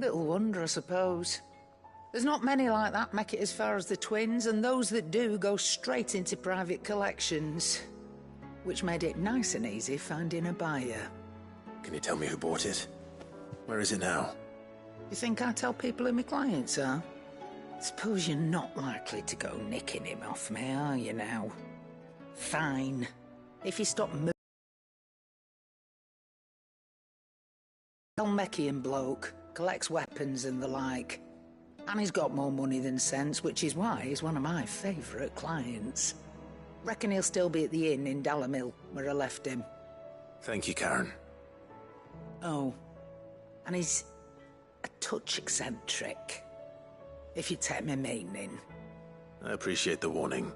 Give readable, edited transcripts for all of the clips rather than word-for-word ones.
Little wonder, I suppose. There's not many like that make it as far as the twins, and those that do go straight into private collections. Which made it nice and easy finding a buyer. Can you tell me who bought it? Where is it now? You think I tell people who my clients are? Suppose you're not likely to go nicking him off me, are you now? Fine. If you stop moving... Elmekian bloke, collects weapons and the like. And he's got more money than sense, which is why he's one of my favourite clients. Reckon he'll still be at the inn in Dalamil, where I left him. Thank you, Karen. Oh, and he's a touch eccentric, if you take my meaning. I appreciate the warning.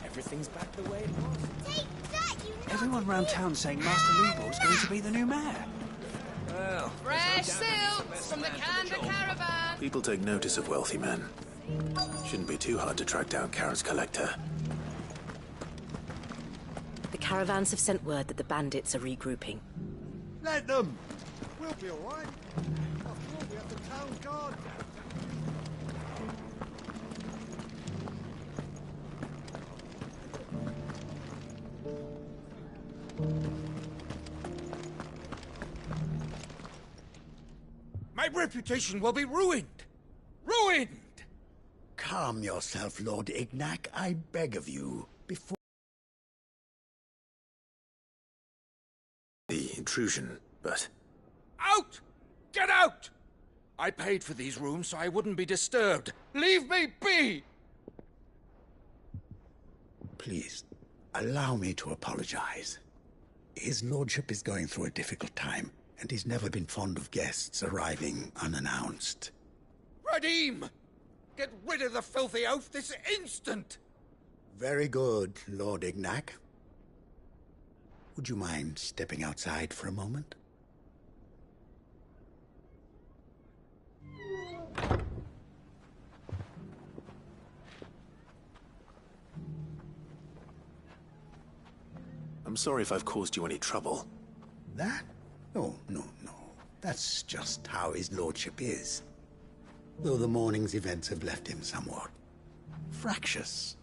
Everything's back the way it was. Take that, you Everyone round town saying Master Lubo's going to be the new mayor. Well, fresh silks from the Kanda caravan. People take notice of wealthy men. Shouldn't be too hard to track down Karen's collector. The caravans have sent word that the bandits are regrouping. Let them! We'll be alright. After all, we have the town guard. My reputation will be ruined! Ruined! Calm yourself, Lord Ignac, I beg of you, before... The intrusion, but... Out! Get out! I paid for these rooms so I wouldn't be disturbed. Leave me be! Please, allow me to apologize. His lordship is going through a difficult time, and he's never been fond of guests arriving unannounced. Radim! Get rid of the filthy oaf this instant! Very good, Lord Ignac. Would you mind stepping outside for a moment? I'm sorry if I've caused you any trouble. That? Oh, no. That's just how his lordship is. Though the morning's events have left him somewhat fractious.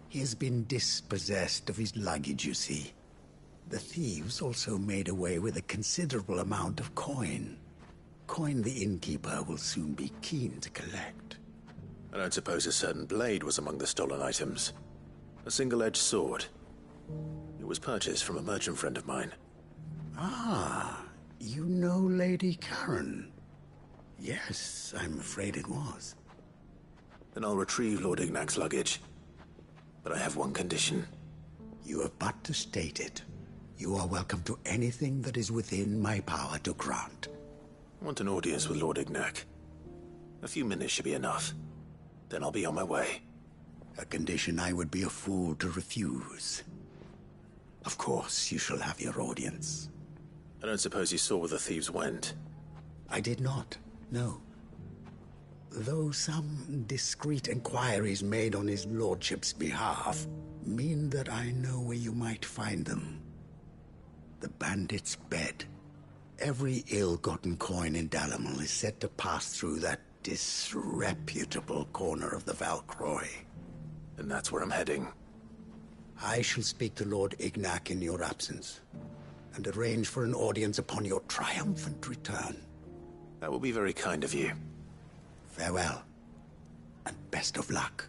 He has been dispossessed of his luggage, you see. The thieves also made away with a considerable amount of coin. Coin the innkeeper will soon be keen to collect. I don't suppose a certain blade was among the stolen items. A single-edged sword. It was purchased from a merchant friend of mine. Ah, you know Lady Karen. Yes, I'm afraid it was. Then I'll retrieve Lord Ignac's luggage. But I have one condition. You have but to state it. You are welcome to anything that is within my power to grant. I want an audience with Lord Ignac. A few minutes should be enough. Then I'll be on my way. A condition I would be a fool to refuse. Of course, you shall have your audience. I don't suppose you saw where the thieves went. I did not, no. Though some discreet inquiries made on his lordship's behalf mean that I know where you might find them. The bandit's bed. Every ill-gotten coin in Dalamil is said to pass through that disreputable corner of the Valcroy. And that's where I'm heading. I shall speak to Lord Ignac in your absence. and arrange for an audience upon your triumphant return. That will be very kind of you. Farewell, and best of luck.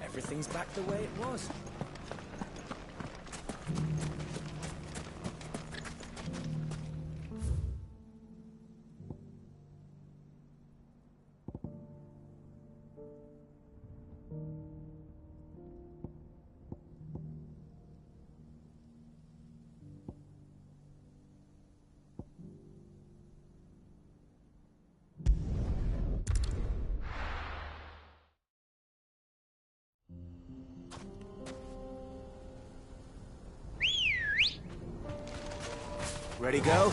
Everything's back the way it was. Ready, go?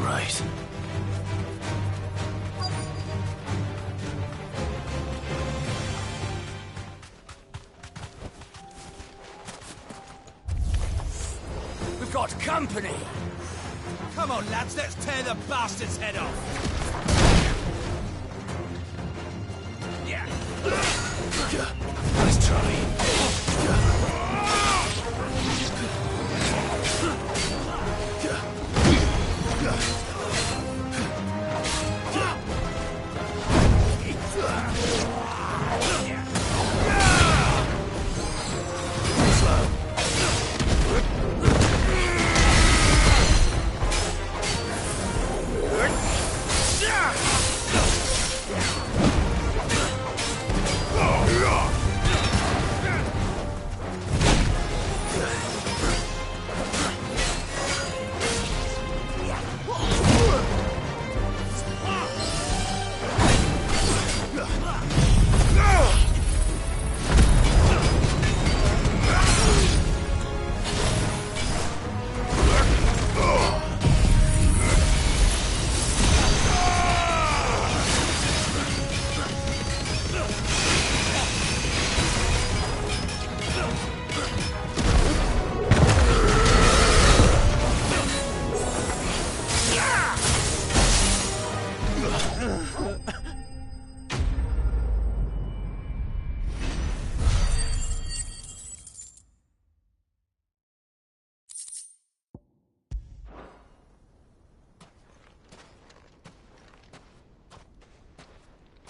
Right. We've got company! Come on, lads, let's tear the bastard's head off! Yeah! Nice try.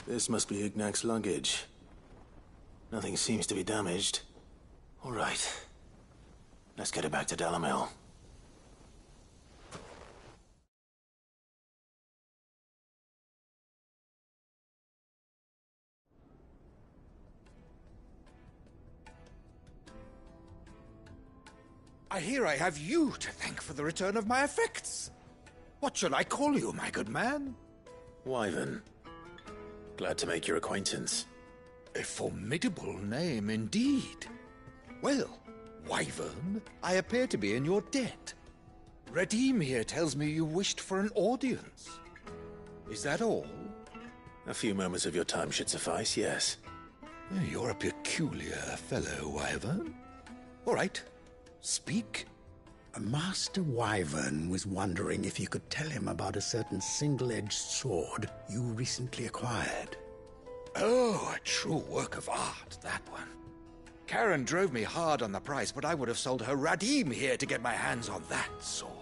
This must be Ignac's luggage. Nothing seems to be damaged. All right. Let's get it back to Dalamil. I hear I have you to thank for the return of my effects. What shall I call you, my good man? Wyvern. Glad to make your acquaintance. A formidable name indeed. Well, Wyvern, I appear to be in your debt. Redeem here tells me you wished for an audience. Is that all? A few moments of your time should suffice, yes. You're a peculiar fellow, Wyvern. All right. Speak. Master Wyvern was wondering if you could tell him about a certain single-edged sword you recently acquired. Oh, a true work of art, that one. Karen drove me hard on the price, but I would have sold her Radim here to get my hands on that sword.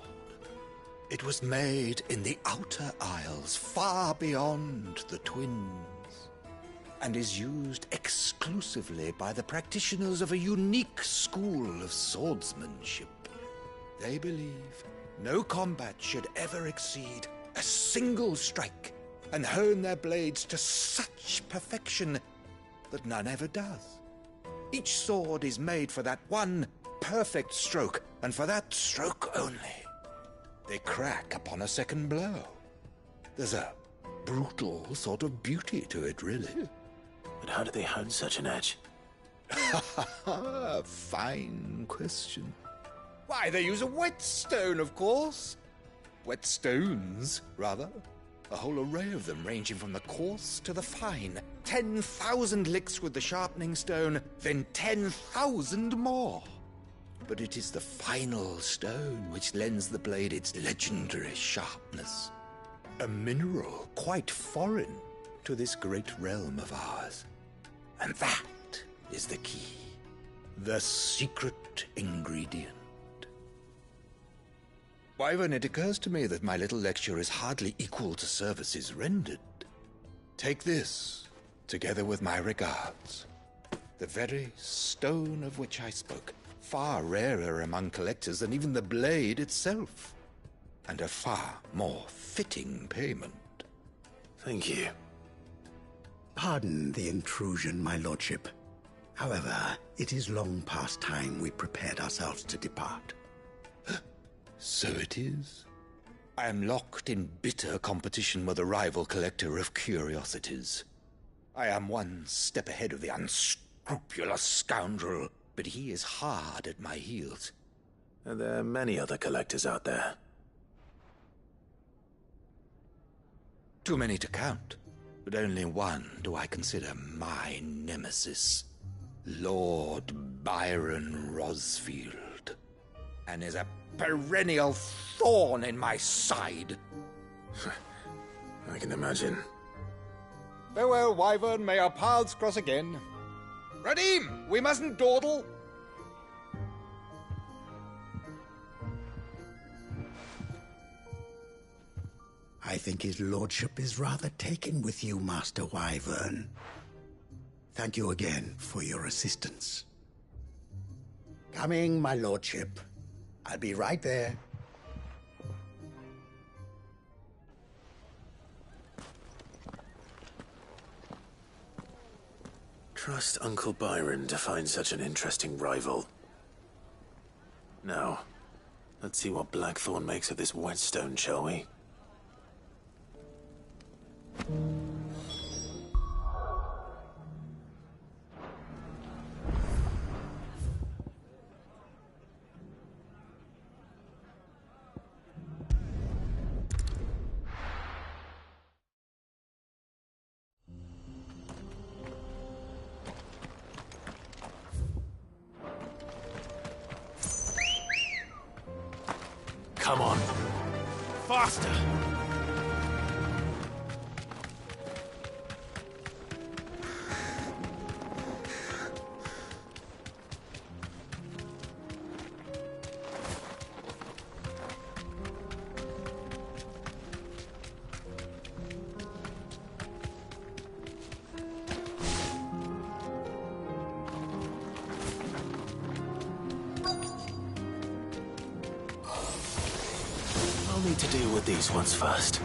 It was made in the Outer Isles, far beyond the Twins, and is used exclusively by the practitioners of a unique school of swordsmanship. They believe no combat should ever exceed a single strike, and hone their blades to such perfection that none ever does. Each sword is made for that one perfect stroke, and for that stroke only. They crack upon a second blow. There's a brutal sort of beauty to it, really. But how do they hone such an edge? Fine question. Why, they use a whetstone, of course. Whetstones, rather. A whole array of them, ranging from the coarse to the fine. 10,000 licks with the sharpening stone, then 10,000 more. But it is the final stone which lends the blade its legendary sharpness. A mineral quite foreign to this great realm of ours. And that is the key. The secret ingredient. Wyvern, it occurs to me that my little lecture is hardly equal to services rendered. Take this, together with my regards. The very stone of which I spoke, far rarer among collectors than even the blade itself, and a far more fitting payment. Thank you. Pardon the intrusion, my lordship. However, it is long past time we prepared ourselves to depart. So it is. I am locked in bitter competition with a rival collector of curiosities. I am one step ahead of the unscrupulous scoundrel, but he is hard at my heels. Are there many other collectors out there? Too many to count, but only one do I consider my nemesis. Lord Byron Rosfield, and is a perennial thorn in my side. I can imagine. Farewell, Wyvern. May our paths cross again. Radim, we mustn't dawdle. I think his lordship is rather taken with you, Master Wyvern. Thank you again for your assistance. Coming, my lordship. I'll be right there. Trust Uncle Byron to find such an interesting rival. Now, let's see what Blackthorn makes of this whetstone, shall we? Come on. Faster! I'll need to deal with these ones first.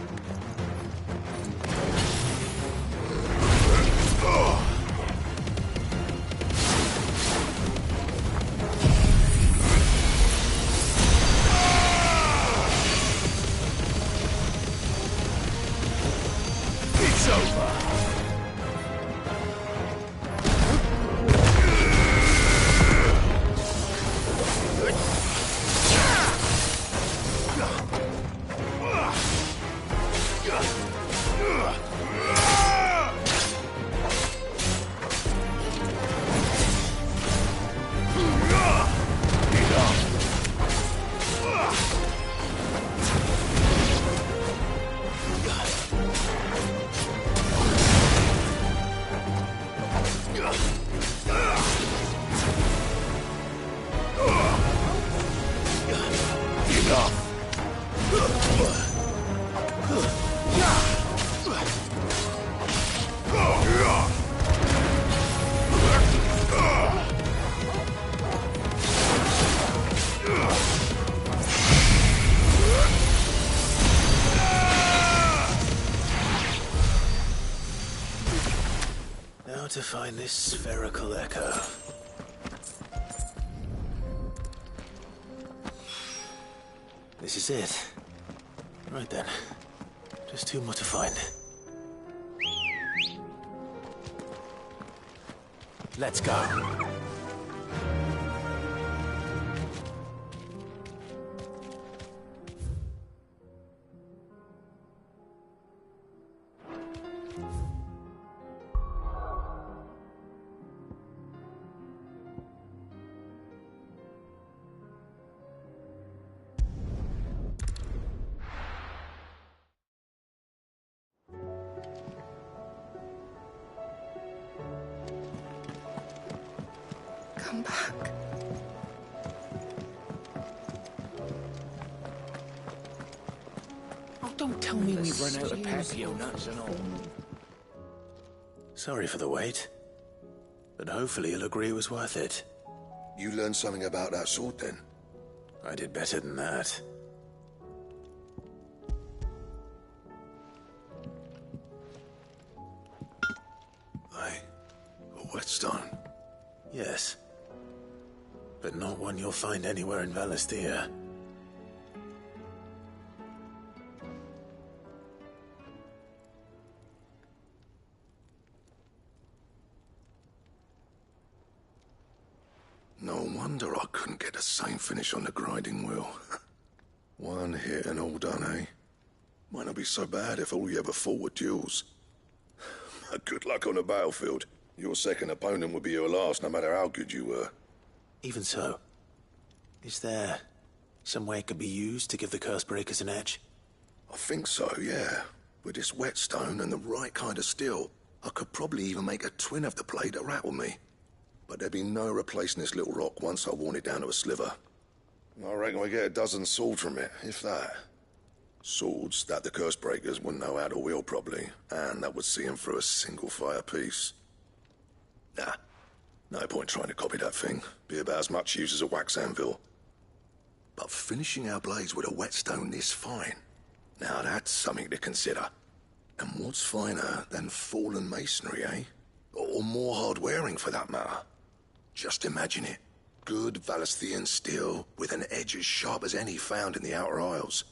It's over! Now to find this spherical echo. This is it. Right then. Just two more to find. Let's go. Come back. Oh, don't tell me we've run out of Papio nuts and all. Sorry for the wait. But hopefully you'll agree it was worth it. You learned something about that sword, then? I did better than that. A whetstone? Yes. But not one you'll find anywhere in Valisthea. No wonder I couldn't get the same finish on the grinding wheel. One hit and all done, eh? Might not be so bad if all you ever fought were duels. Good luck on the battlefield. Your second opponent would be your last, no matter how good you were. Even so, is there some way it could be used to give the curse breakers an edge? I think so, yeah. With this whetstone and the right kind of steel, I could probably even make a twin of the blade that rattled me. But there'd be no replacing this little rock once I worn it down to a sliver. I reckon we get a dozen swords from it, if that. Swords that the curse breakers wouldn't know how to wield properly, and that would see them through a single fire piece. Nah, no point trying to copy that thing. Be about as much use as a wax anvil. But finishing our blades with a whetstone this fine, now that's something to consider. And what's finer than fallen masonry, eh? Or more hard-wearing, for that matter. Just imagine it. Good Valisthean steel with an edge as sharp as any found in the Outer Isles.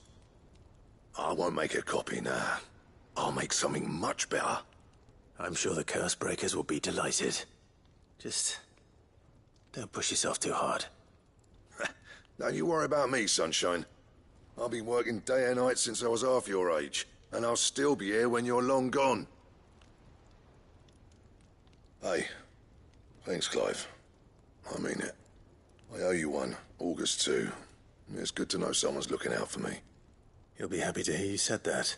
I won't make a copy, nah. I'll make something much better. I'm sure the curse breakers will be delighted. Just don't push yourself too hard. Don't you worry about me, sunshine. I've been working day and night since I was half your age, and I'll still be here when you're long gone. Hey, thanks, Clive. I mean it. I owe you one, August too. It's good to know someone's looking out for me. You'll be happy to hear you said that.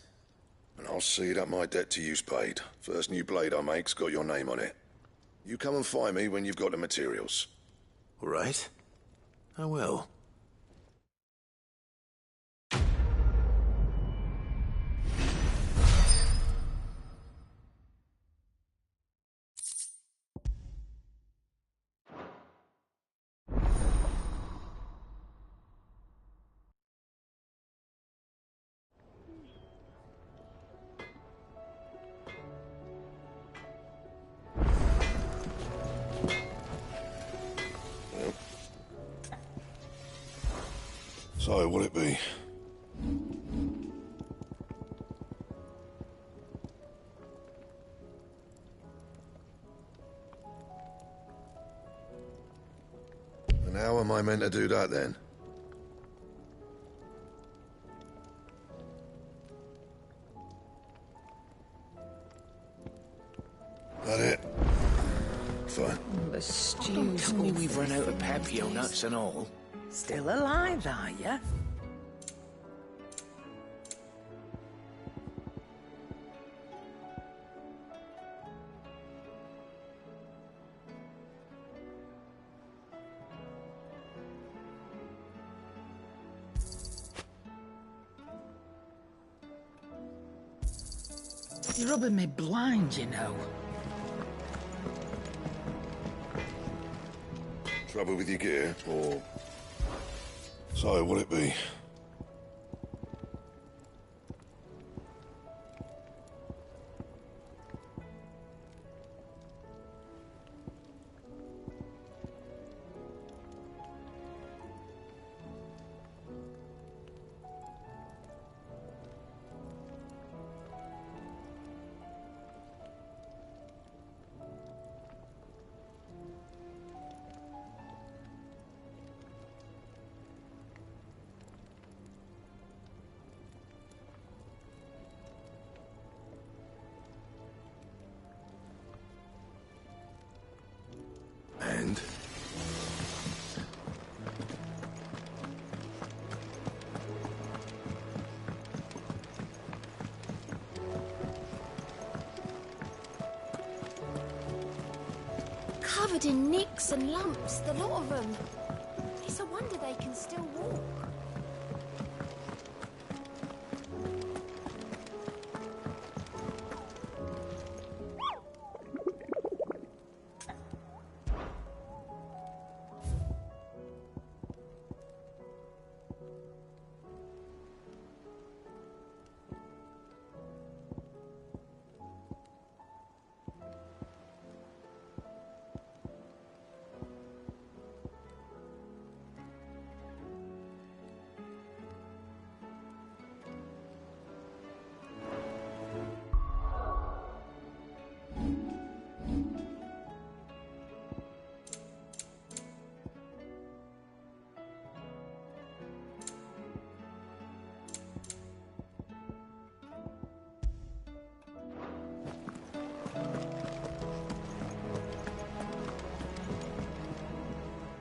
And I'll see that my debt to you's paid. First new blade I make's got your name on it. You come and find me when you've got the materials. All right. I will. So, what'll it be? And how am I meant to do that, then? That it? Fine. The stew's Don't tell me we've awfully run out of thin Papio these nuts days. and all. Still alive, are ya? He's rubbing me blind, you know. Trouble with your gear, or... So, what'll it be? And? Covered in nicks and lumps, the lot of them. It's a wonder they can still walk.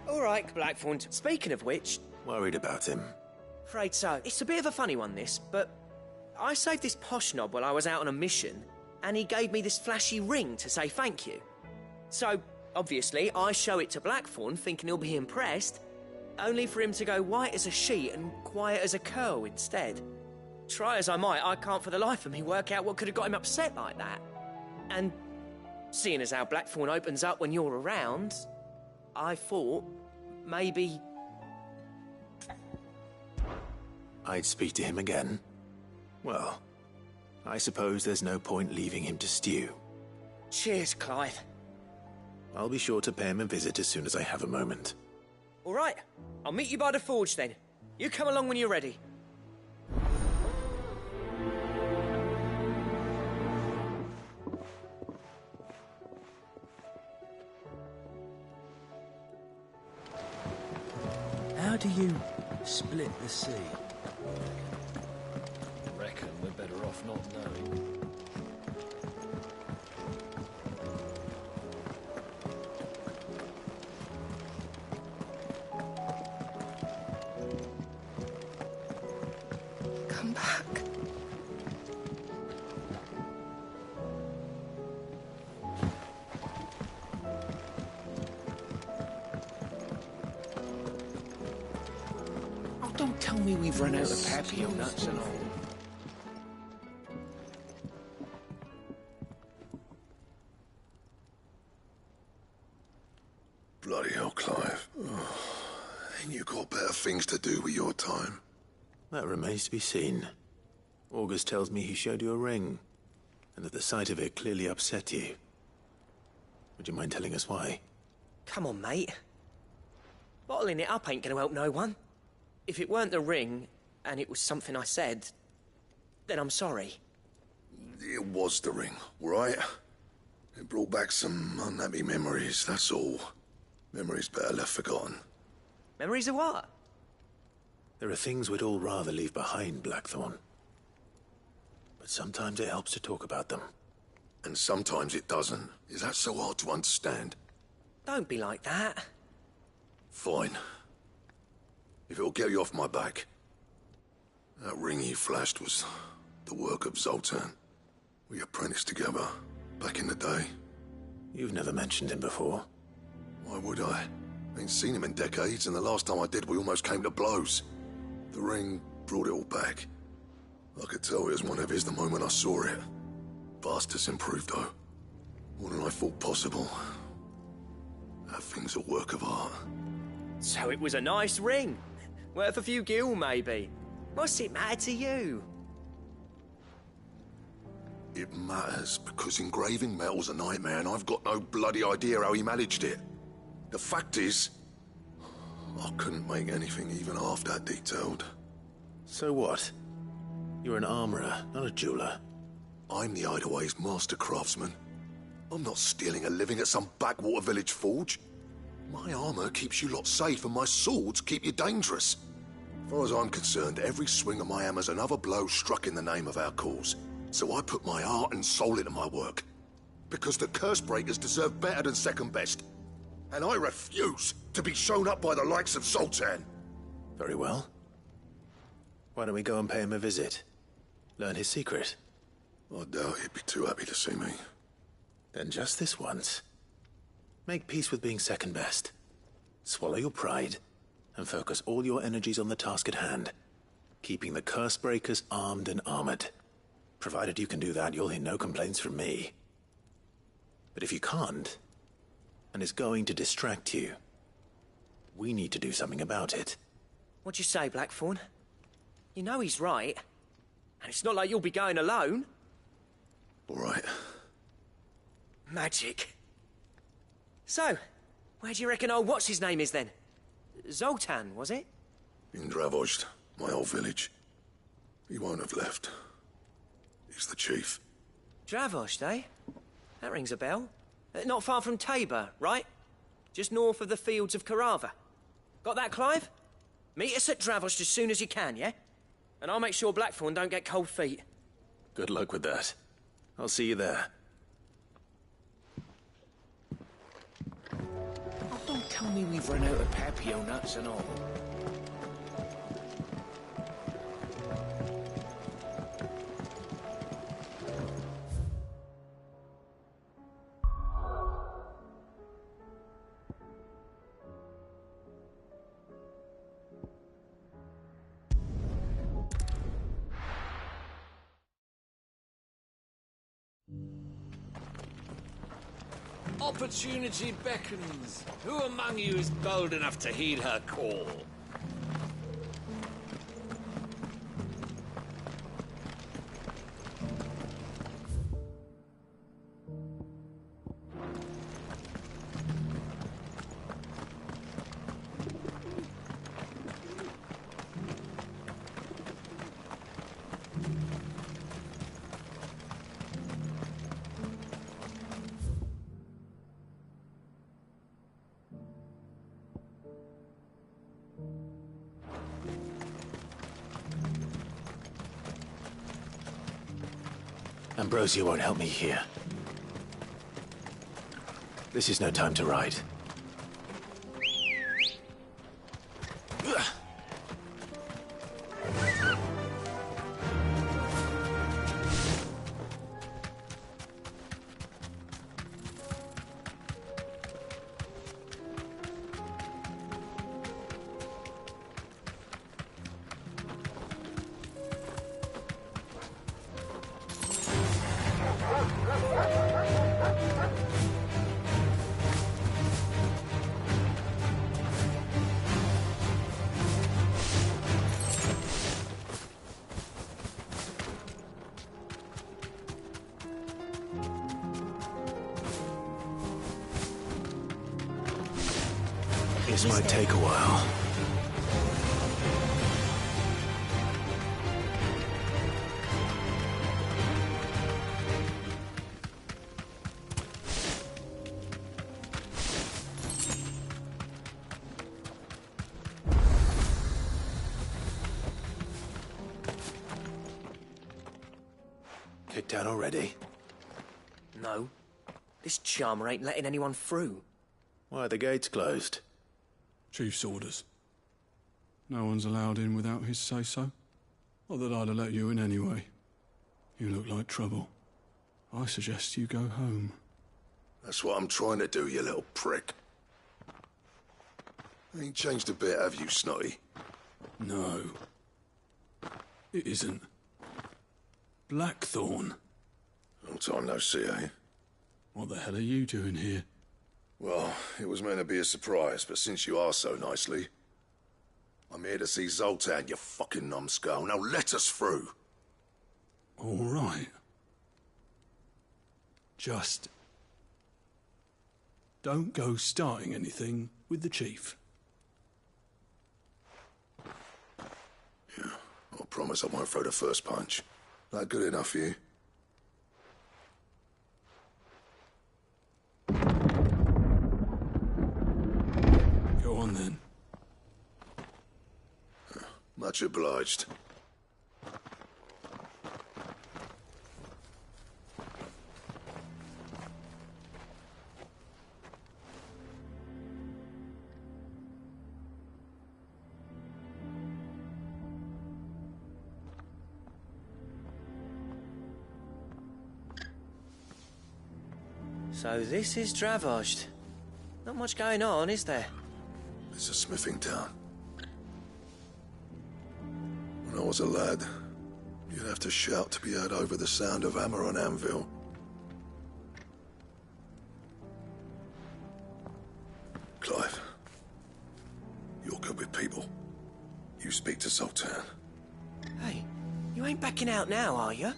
All right, Blackthorn. Speaking of which... Worried about him? Afraid so. It's a bit of a funny one, this, but... I saved this posh knob while I was out on a mission, and he gave me this flashy ring to say thank you. So, obviously, I show it to Blackthorn, thinking he'll be impressed, only for him to go white as a sheet and quiet as a curl instead. Try as I might, I can't for the life of me work out what could have got him upset like that. And, seeing as how Blackthorn opens up when you're around, I thought... maybe... I'd speak to him again? Well, I suppose there's no point leaving him to stew. Cheers, Clive. I'll be sure to pay him a visit as soon as I have a moment. All right, I'll meet you by the forge then. You come along when you're ready. How do you split the sea? Reckon we're better off not knowing. Come back. Don't tell me we've run out of Papio nuts and all. Bloody hell, Clive. Oh, ain't you got better things to do with your time? That remains to be seen. August tells me he showed you a ring, and that the sight of it clearly upset you. Would you mind telling us why? Come on, mate. Bottling it up ain't gonna help no one. If it weren't the ring, and it was something I said, then I'm sorry. It was the ring, right? It brought back some unhappy memories, that's all. Memories better left forgotten. Memories of what? There are things we'd all rather leave behind, Blackthorn. But sometimes it helps to talk about them. And sometimes it doesn't. Is that so hard to understand? Don't be like that. Fine. If it'll get you off my back. That ring you flashed was the work of Zoltan. We apprenticed together, back in the day. You've never mentioned him before. Why would I? Ain't seen him in decades, and the last time I did, we almost came to blows. The ring brought it all back. I could tell it was one of his the moment I saw it. bastard's improved, though. More than I thought possible. That thing's a work of art. So it was a nice ring. Worth a few gil, maybe. What's it matter to you? It matters because engraving metal's a nightmare and I've got no bloody idea how he managed it. The fact is, I couldn't make anything even half that detailed. So what? You're an armorer, not a jeweler. I'm the Hideaway's master craftsman. I'm not stealing a living at some backwater village forge. My armor keeps you lot safe and my swords keep you dangerous. As far as I'm concerned, every swing of my hammer's another blow struck in the name of our cause. So I put my heart and soul into my work. Because the curse breakers deserve better than second best. And I refuse to be shown up by the likes of Zoltan. Very well. Why don't we go and pay him a visit? Learn his secret. I doubt he'd be too happy to see me. Then just this once. Make peace with being second best. Swallow your pride, and focus all your energies on the task at hand. Keeping the curse breakers armed and armored. Provided you can do that, you'll hear no complaints from me. But if you can't, and it's going to distract you, we need to do something about it. What'd you say, Blackthorn? You know he's right. And it's not like you'll be going alone. All right. Magic. So, where do you reckon old what's-his-name is then? Zoltan, was it? In Dravozd, my old village. He won't have left. He's the chief. Dravozd, eh? That rings a bell. Not far from Tabor, right? Just north of the fields of Carava. Got that, Clive? Meet us at Dravozd as soon as you can, yeah? And I'll make sure Blackthorn don't get cold feet. Good luck with that. I'll see you there. Oh, don't tell me we've run out of Papio nuts and all. Opportunity beckons. Who among you is bold enough to heed her call? Ambrosia won't help me here. This is no time to ride. This might take a while. Kicked out already? No. This charmer ain't letting anyone through. Why are the gates closed? Chief's orders. No one's allowed in without his say-so. Not that I'd have let you in anyway. You look like trouble. I suggest you go home. That's what I'm trying to do, you little prick. Ain't changed a bit, have you, Snotty? No. It isn't. Blackthorn. I'll time no see, eh? What the hell are you doing here? Well, it was meant to be a surprise, but since you asked so nicely, I'm here to see Zoltan, you fucking numbskull. Now let us through. All right. Just don't go starting anything with the chief. Yeah, I promise I won't throw the first punch. That good enough for you? Go on then. Much obliged. So this is Dravozd. Not much going on, is there? It's a smithing town. When I was a lad, you'd have to shout to be heard over the sound of hammer on anvil. Clive, you're good with people. You speak to Zoltan. Hey, you ain't backing out now, are you?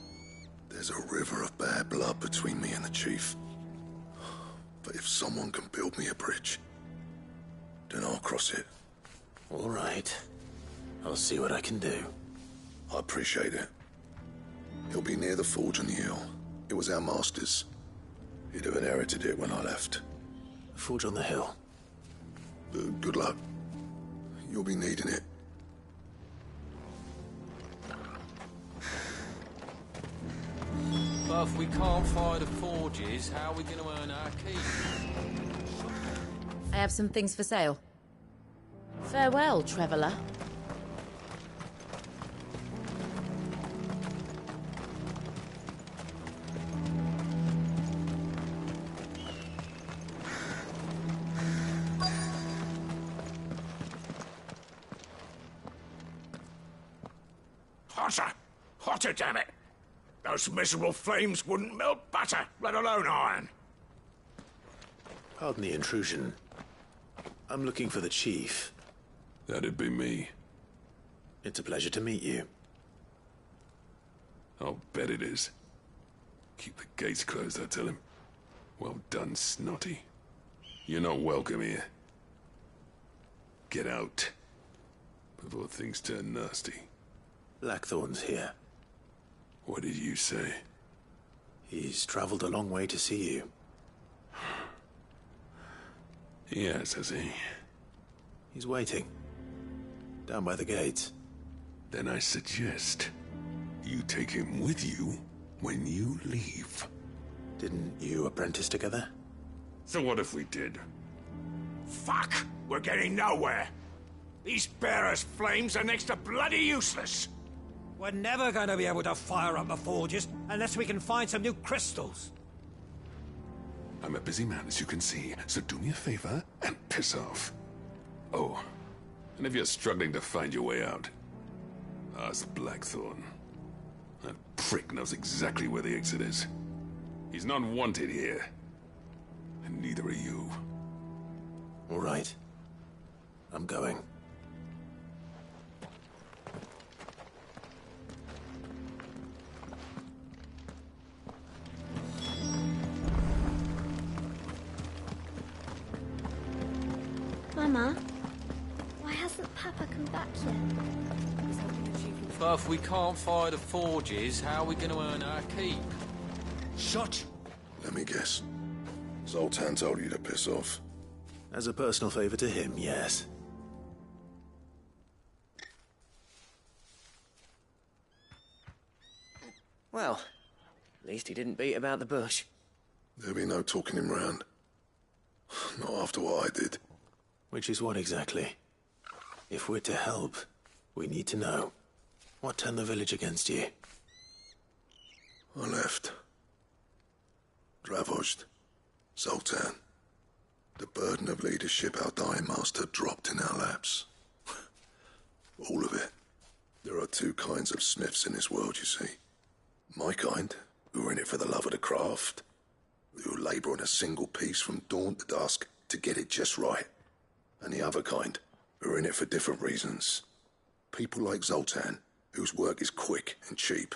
There's a river of bad blood between me and the chief. But if someone can build me a bridge, then I'll cross it. All right. I'll see what I can do. I appreciate it. He'll be near the forge on the hill. It was our master's. He'd have inherited it when I left. The forge on the hill. Good luck. You'll be needing it. But if we can't fire the forges, how are we going to earn our keep? I have some things for sale. Farewell, traveller. Hotter! Hotter, damn it! Those miserable flames wouldn't melt butter, let alone iron. Pardon the intrusion. I'm looking for the chief. That'd be me. It's a pleasure to meet you. I'll bet it is. Keep the gates closed, I tell him. Well done, Snotty. You're not welcome here. Get out. Before things turn nasty. Blackthorn's here. What did you say? He's traveled a long way to see you. Yes, has he? He's waiting. Down by the gates. Then I suggest you take him with you when you leave. Didn't you apprentice together? So what if we did? Fuck! We're getting nowhere. These bearers' flames are next to bloody useless. We're never going to be able to fire up the forges unless we can find some new crystals. I'm a busy man, as you can see, so do me a favor and piss off. Oh, and if you're struggling to find your way out, ask Blackthorn. That prick knows exactly where the exit is. He's not wanted here. And neither are you. All right. I'm going. Mama, why hasn't Papa come back yet? But if we can't fire the forges, how are we going to earn our keep? Shut! Let me guess. Zoltan told you to piss off. As a personal favor to him, yes. Well, at least he didn't beat about the bush. There'll be no talking him round. Not after what I did. Which is what exactly? If we're to help, we need to know. What turned the village against you? I left. Dravozd. Zoltan. The burden of leadership our dying master dropped in our laps. All of it. There are two kinds of smiths in this world, you see. My kind, who are in it for the love of the craft, who labour on a single piece from dawn to dusk to get it just right, and the other kind, who are in it for different reasons. People like Zoltan, whose work is quick and cheap.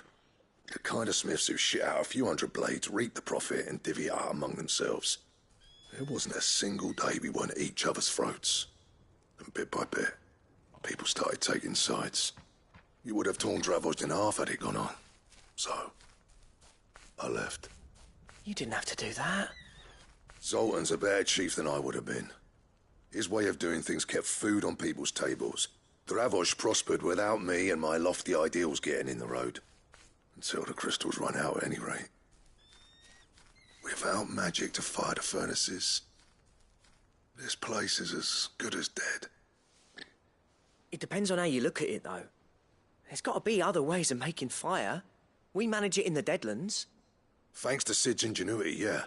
The kind of smiths who shit out a few hundred blades, reap the profit, and divvy it out among themselves. There wasn't a single day we weren't at each other's throats. And bit by bit, people started taking sides. You would have torn Dravost in half had it gone on. So, I left. You didn't have to do that. Zoltan's a better chief than I would have been. His way of doing things kept food on people's tables. Dravost prospered without me and my lofty ideals getting in the road. Until the crystals run out at any rate. Without magic to fire the furnaces, this place is as good as dead. It depends on how you look at it, though. There's got to be other ways of making fire. We manage it in the Deadlands. Thanks to Sid's ingenuity, yeah.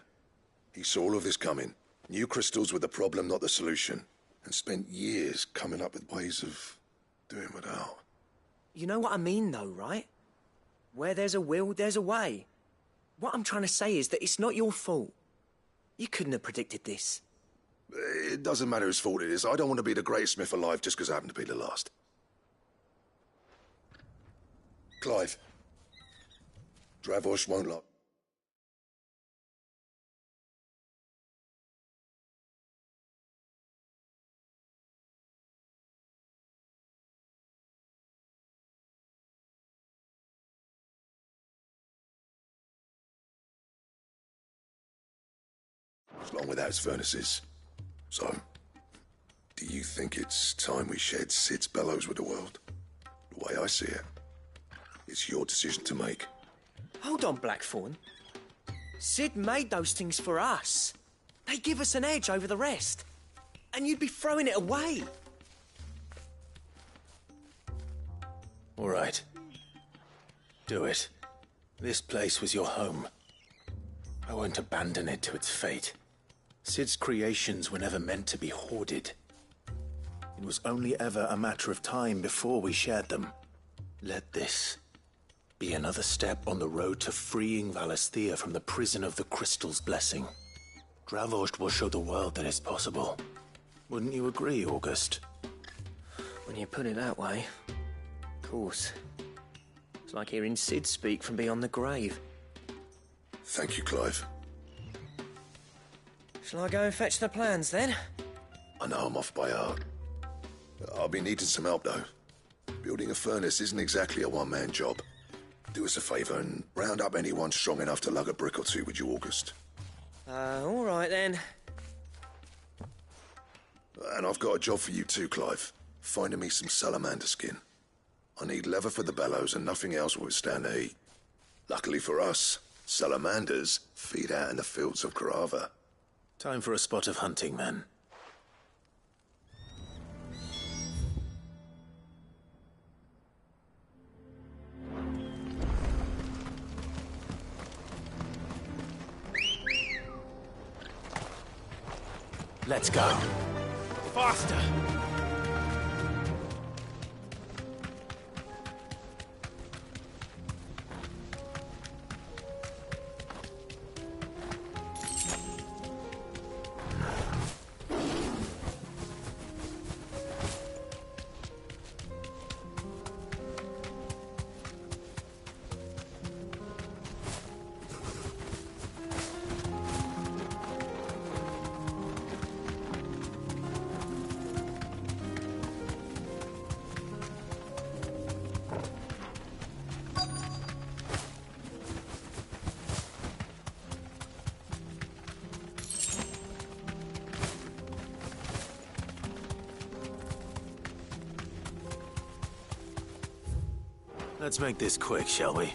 He saw all of this coming. Knew crystals were the problem, not the solution. And spent years coming up with ways of doing without. You know what I mean, though, right? Where there's a will, there's a way. What I'm trying to say is that it's not your fault. You couldn't have predicted this. It doesn't matter whose fault it is. I don't want to be the greatest smith alive just because I happen to be the last. Clive. Dravost won't lock. Along with those furnaces. So, do you think it's time we shared Sid's bellows with the world? The way I see it, it's your decision to make. Hold on, Blackthorn. Sid made those things for us. They give us an edge over the rest. And you'd be throwing it away. All right. Do it. This place was your home. I won't abandon it to its fate. Sid's creations were never meant to be hoarded. It was only ever a matter of time before we shared them. Let this be another step on the road to freeing Valisthea from the prison of the Crystal's blessing. Dravost will show the world that it's possible. Wouldn't you agree, August? When you put it that way, of course. It's like hearing Sid speak from beyond the grave. Thank you, Clive. Shall I go and fetch the plans, then? I know I'm off by heart. I'll be needing some help, though. Building a furnace isn't exactly a one-man job. Do us a favour and round up anyone strong enough to lug a brick or two with you, August. All right, then. And I've got a job for you too, Clive. Finding me some salamander skin. I need leather for the bellows and nothing else will withstand the heat. Luckily for us, salamanders feed out in the fields of Carava. Time for a spot of hunting, men. Let's go. Faster! Let's make this quick, shall we?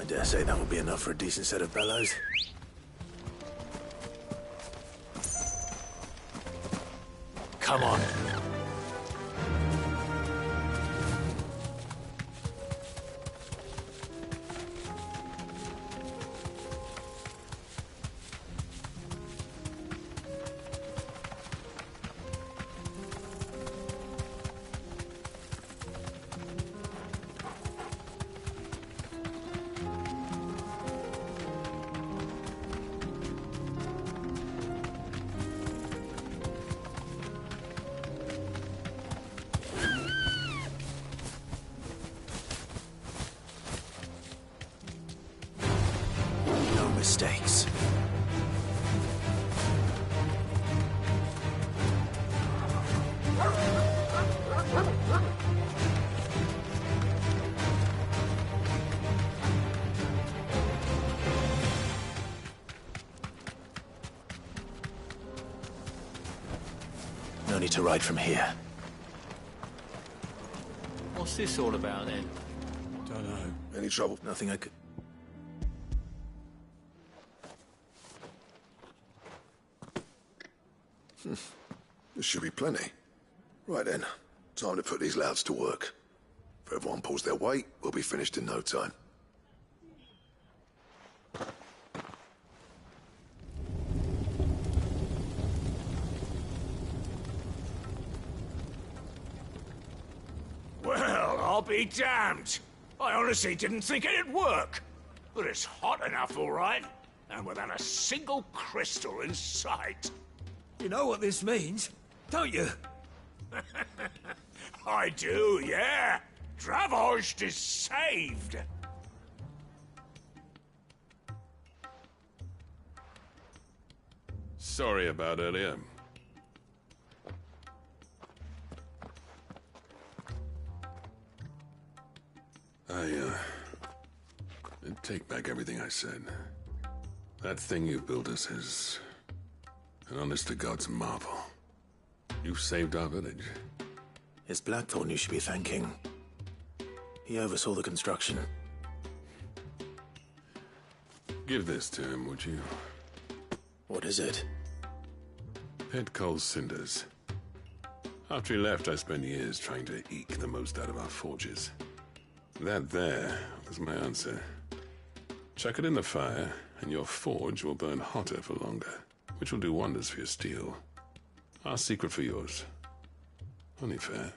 I dare say that will be enough for a decent set of bellows. Come on. Mistakes. No need to ride from here. What's this all about then? Don't know. Any trouble? Nothing I could... There should be plenty. Right then, time to put these louds to work. If everyone pulls their weight, we'll be finished in no time. Well, I'll be damned. I honestly didn't think it'd work. But it's hot enough, all right. And without a single crystal in sight. You know what this means, don't you? I do, yeah. Dravost is saved. Sorry about earlier. I take back everything I said. That thing you built us is an honest-to-God's marvel. You saved our village. It's Blackthorn you should be thanking. He oversaw the construction. Give this to him, would you? What is it? Pet Cole's cinders. After he left, I spent years trying to eke the most out of our forges. That there was my answer. Chuck it in the fire, and your forge will burn hotter for longer, which will do wonders for your steel. Our secret for yours. Only fair.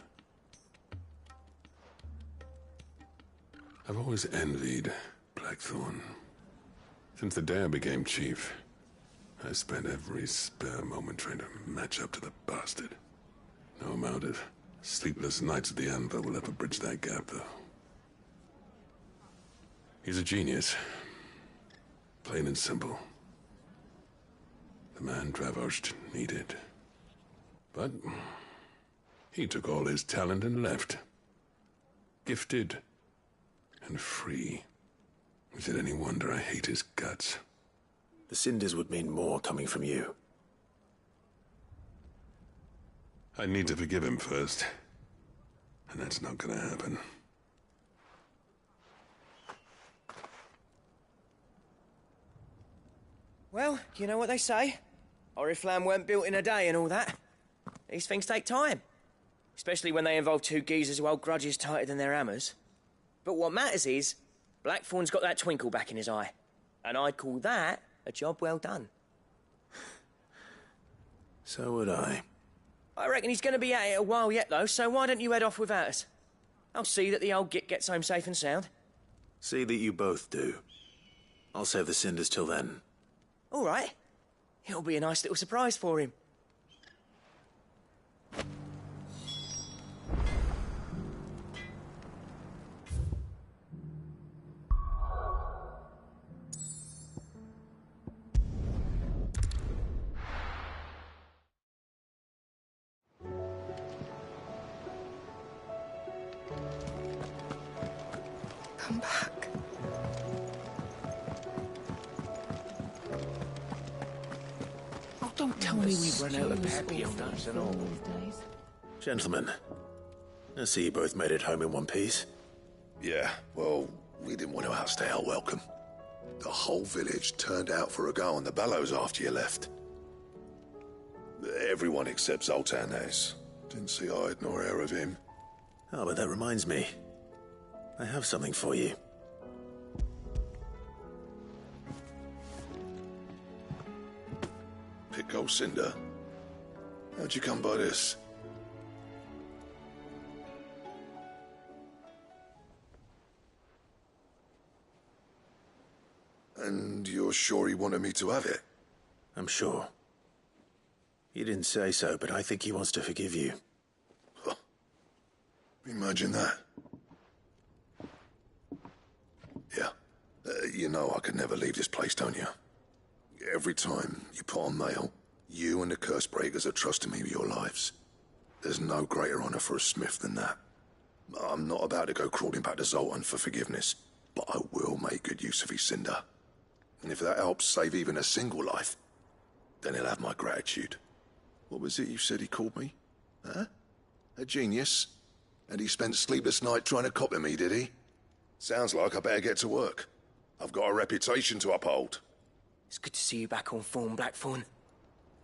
I've always envied Blackthorn. Since the day I became chief, I spent every spare moment trying to match up to the bastard. No amount of sleepless nights at the anvil will ever bridge that gap, though. He's a genius. Plain and simple. The man Dravost needed. But he took all his talent and left. Gifted and free. Is it any wonder I hate his guts? The cinders would mean more coming from you. I need to forgive him first. And that's not gonna happen. Well, you know what they say. Oriflamme weren't built in a day and all that. These things take time. Especially when they involve two geezers who hold grudges tighter than their hammers. But what matters is, Blackthorn's got that twinkle back in his eye. And I'd call that a job well done. So would I. I reckon he's going to be at it a while yet, though, so why don't you head off without us? I'll see that the old git gets home safe and sound. See that you both do. I'll save the cinders till then. All right. It'll be a nice little surprise for him. Come back. Oh, don't tell me we've run out of happy if that's at all. Gentlemen, I see you both made it home in one piece. Yeah, well, We didn't want to outstay our welcome. The whole village turned out for a go on the bellows after you left. Everyone except Zoltan has. Didn't see hide nor hair of him. Oh, but that reminds me. I have something for you. Pick old Cinder. How'd you come by this? And you're sure he wanted me to have it? I'm sure. He didn't say so, but I think he wants to forgive you. Huh. Imagine that. Yeah. You know I could never leave this place, don't you? Every time you put on mail, you and the Cursebreakers are trusting me with your lives. There's no greater honor for a smith than that. I'm not about to go crawling back to Zoltan for forgiveness, but I will make good use of his Cinder. And if that helps save even a single life, then he'll have my gratitude. What was it you said he called me? Huh? A genius? And he spent sleepless night trying to copy me, did he? Sounds like I better get to work. I've got a reputation to uphold. It's good to see you back on form, Blackthorn.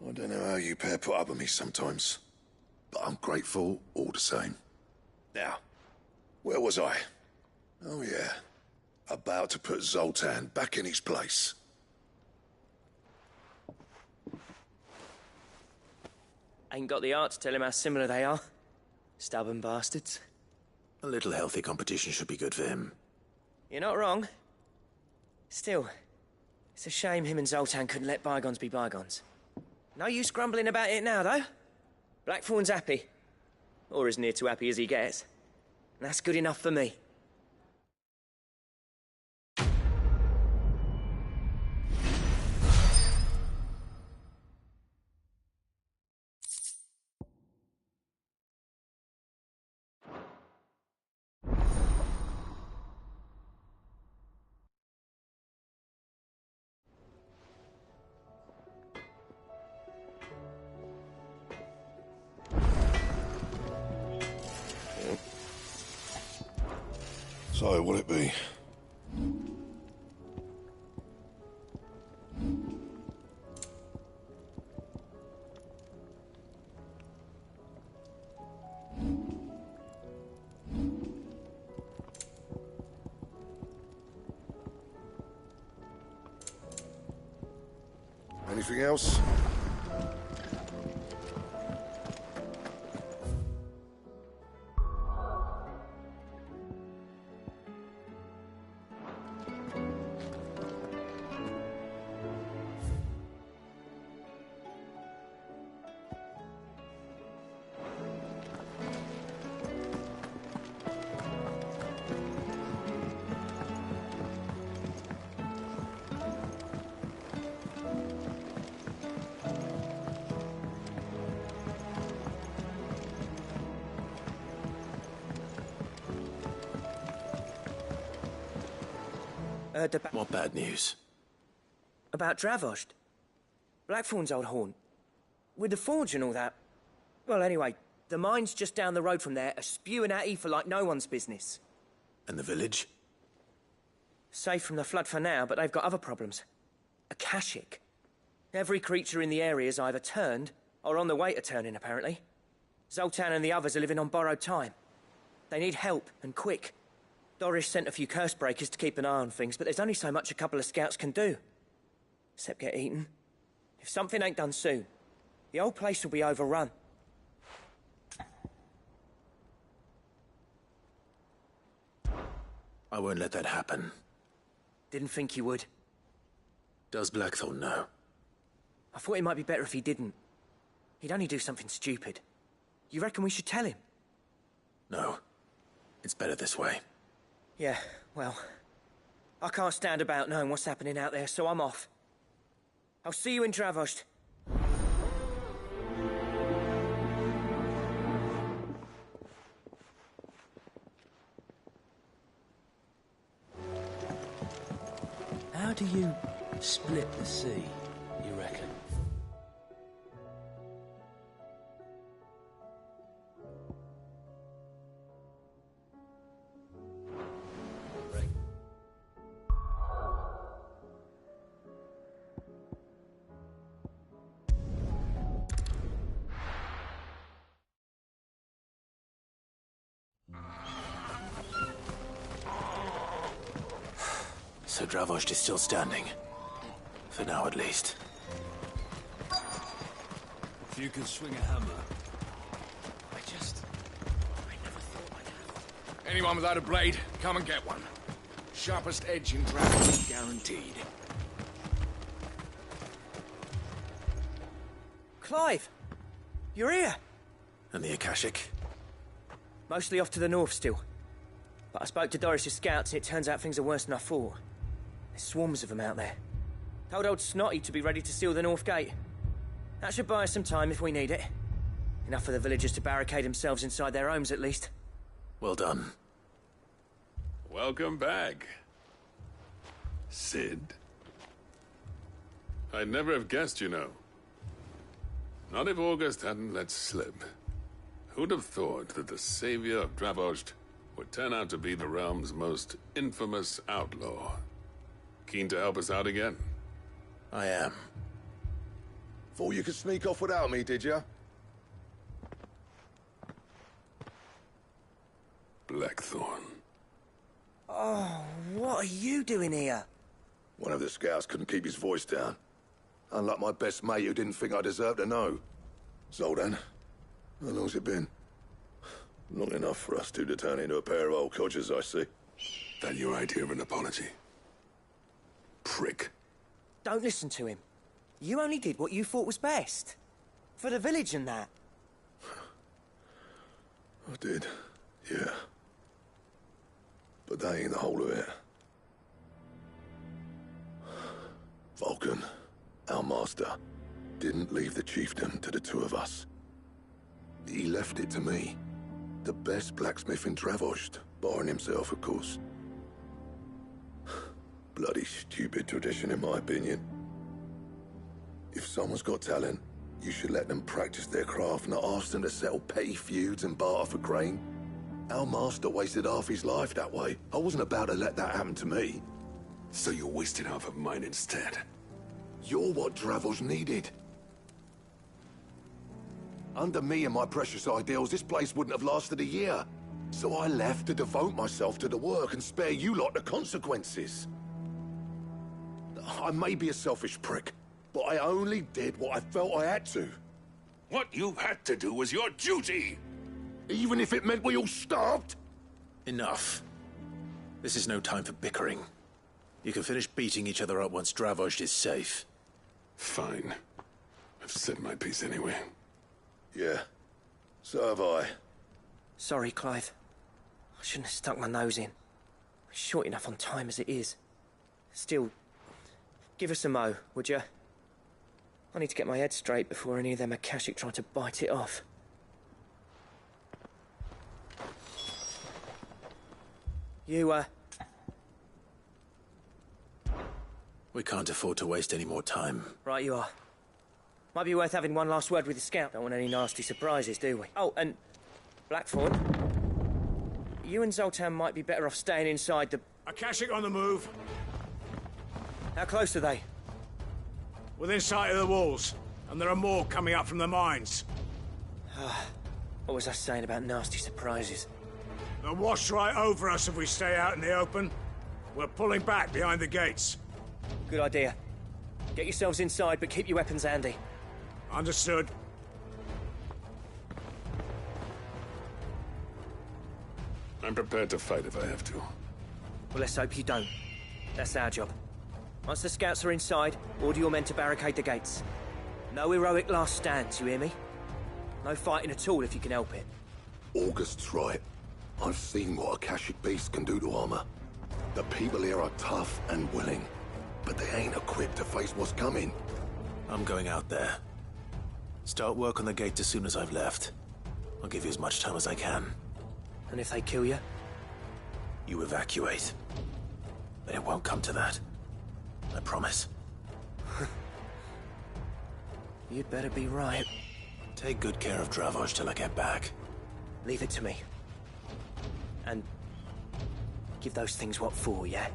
I don't know how you pair put up with me sometimes, but I'm grateful all the same. Now, where was I? Oh yeah, about to put Zoltan back in his place. Ain't got the art to tell him how similar they are. Stubborn bastards. A little healthy competition should be good for him. You're not wrong. Still, it's a shame him and Zoltan couldn't let bygones be bygones. No use grumbling about it now, though. Blackthorn's happy. Or as near to happy as he gets. And that's good enough for me. So, what'll it be? Anything else? What bad news? About Dravost. Blackthorn's old haunt. With the forge and all that. Well, anyway, the mines just down the road from there are spewing out ether like no one's business. And the village? Safe from the flood for now, but they've got other problems. Akashic. Every creature in the area is either turned or on the way to turning, apparently. Zoltan and the others are living on borrowed time. They need help, and quick. Doris sent a few Cursebreakers to keep an eye on things, but there's only so much a couple of scouts can do. Except get eaten. If something ain't done soon, the old place will be overrun. I won't let that happen. Didn't think you would. Does Blackthorn know? I thought it might be better if he didn't. He'd only do something stupid. You reckon we should tell him? No. It's better this way. Yeah, well, I can't stand about knowing what's happening out there, so I'm off. I'll see you in Dravost. How do you split the sea, you reckon? So Dravost is still standing. For now, at least. If you can swing a hammer. I never thought I'd have. Anyone without a blade, come and get one. Sharpest edge in Dravost guaranteed. Clive! You're here! And the Akashic? Mostly off to the north still. But I spoke to Doris's scouts and it turns out things are worse than I thought. There's swarms of them out there. Told old Snotty to be ready to seal the north gate. That should buy us some time if we need it. Enough for the villagers to barricade themselves inside their homes at least. Well done. Welcome back, Sid. I'd never have guessed, you know. Not if August hadn't let slip. Who'd have thought that the savior of Dravost would turn out to be the realm's most infamous outlaw? Keen to help us out again? I am. Thought you could sneak off without me, did ya? Blackthorn. Oh, what are you doing here? One of the scouts couldn't keep his voice down. Unlike my best mate who didn't think I deserved to know. Zoldan, how long's it been? Long enough for us two to turn into a pair of old codgers, I see. That your idea of an apology? Prick. Don't listen to him. You only did what you thought was best. For the village and that. I did, yeah. But that ain't the whole of it. Vulcan, our master, didn't leave the chiefdom to the two of us. He left it to me. The best blacksmith in Dravost, barring himself, of course. Bloody stupid tradition, in my opinion. If someone's got talent, you should let them practice their craft, not ask them to settle petty feuds and barter for grain. Our master wasted half his life that way. I wasn't about to let that happen to me. So you wasted half of mine instead? You're what Dravost needed. Under me and my precious ideals, this place wouldn't have lasted a year. So I left to devote myself to the work and spare you lot the consequences. I may be a selfish prick, but I only did what I felt I had to. What you had to do was your duty! Even if it meant we all starved? Enough. This is no time for bickering. You can finish beating each other up once Dravost is safe. Fine. I've said my piece anyway. Yeah, so have I. Sorry, Clive. I shouldn't have stuck my nose in. We're short enough on time as it is. Still, give us a mo, would you? I need to get my head straight before any of them Akashic try to bite it off. You, We can't afford to waste any more time. Right you are. Might be worth having one last word with the scout. Don't want any nasty surprises, do we? Oh, and Blackthorn, you and Zoltan might be better off staying inside the... Akashic on the move. How close are they? Within sight of the walls. And there are more coming up from the mines. What was I saying about nasty surprises? They'll wash right over us if we stay out in the open. We're pulling back behind the gates. Good idea. Get yourselves inside, but keep your weapons handy. Understood. I'm prepared to fight if I have to. Well, let's hope you don't. That's our job. Once the scouts are inside, order your men to barricade the gates. No heroic last stands, you hear me? No fighting at all if you can help it. August's right. I've seen what Akashic beasts can do to armor. The people here are tough and willing, but they ain't equipped to face what's coming. I'm going out there. Start work on the gate as soon as I've left. I'll give you as much time as I can. And if they kill you? You evacuate. But it won't come to that. I promise. You'd better be right. Take good care of Dravost till I get back. Leave it to me. And give those things what for, yeah?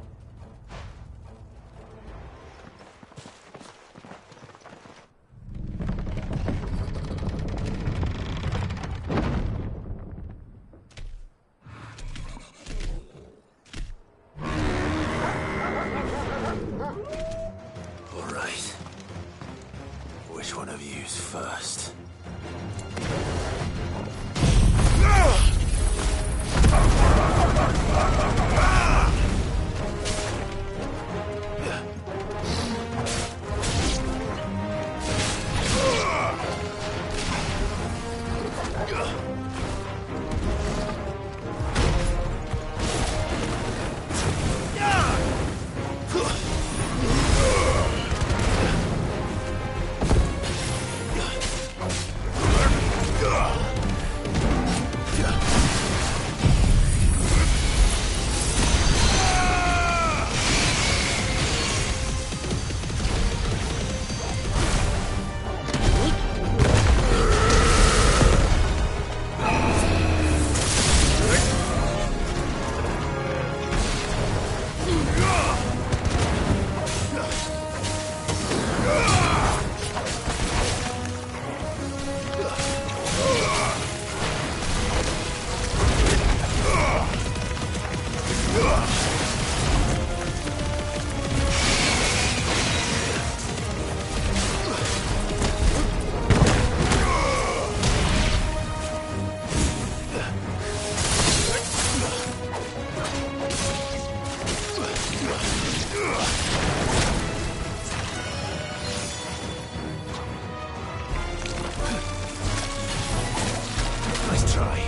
Nice try.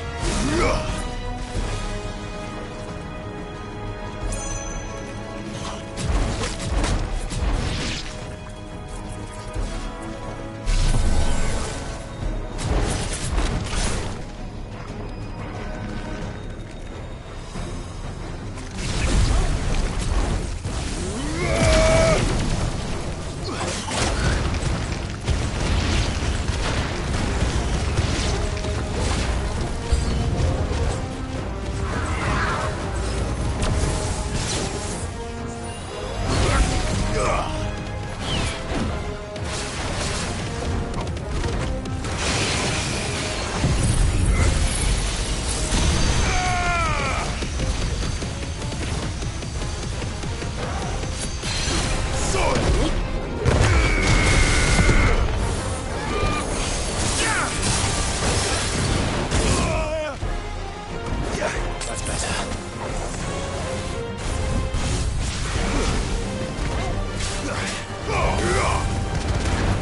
That's better.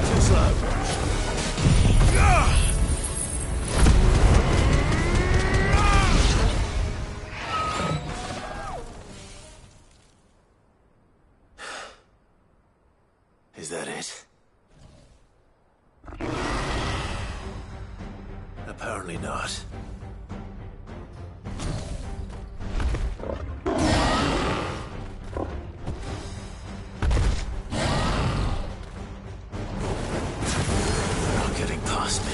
Too slow. Is that it? Apparently not. They're not getting past me.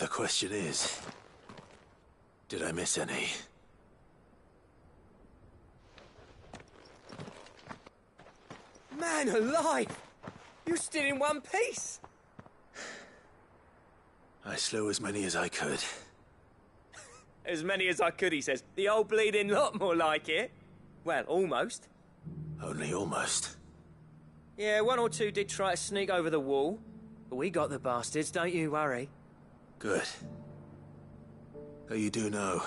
The question is, did I miss any? Man alive! You're still in one piece! I slew as many as I could. As many as I could, he says. The old bleeding lot, more like it. Well, almost. Only almost. Yeah, one or two did try to sneak over the wall. But we got the bastards, don't you worry. Good. Though you do know,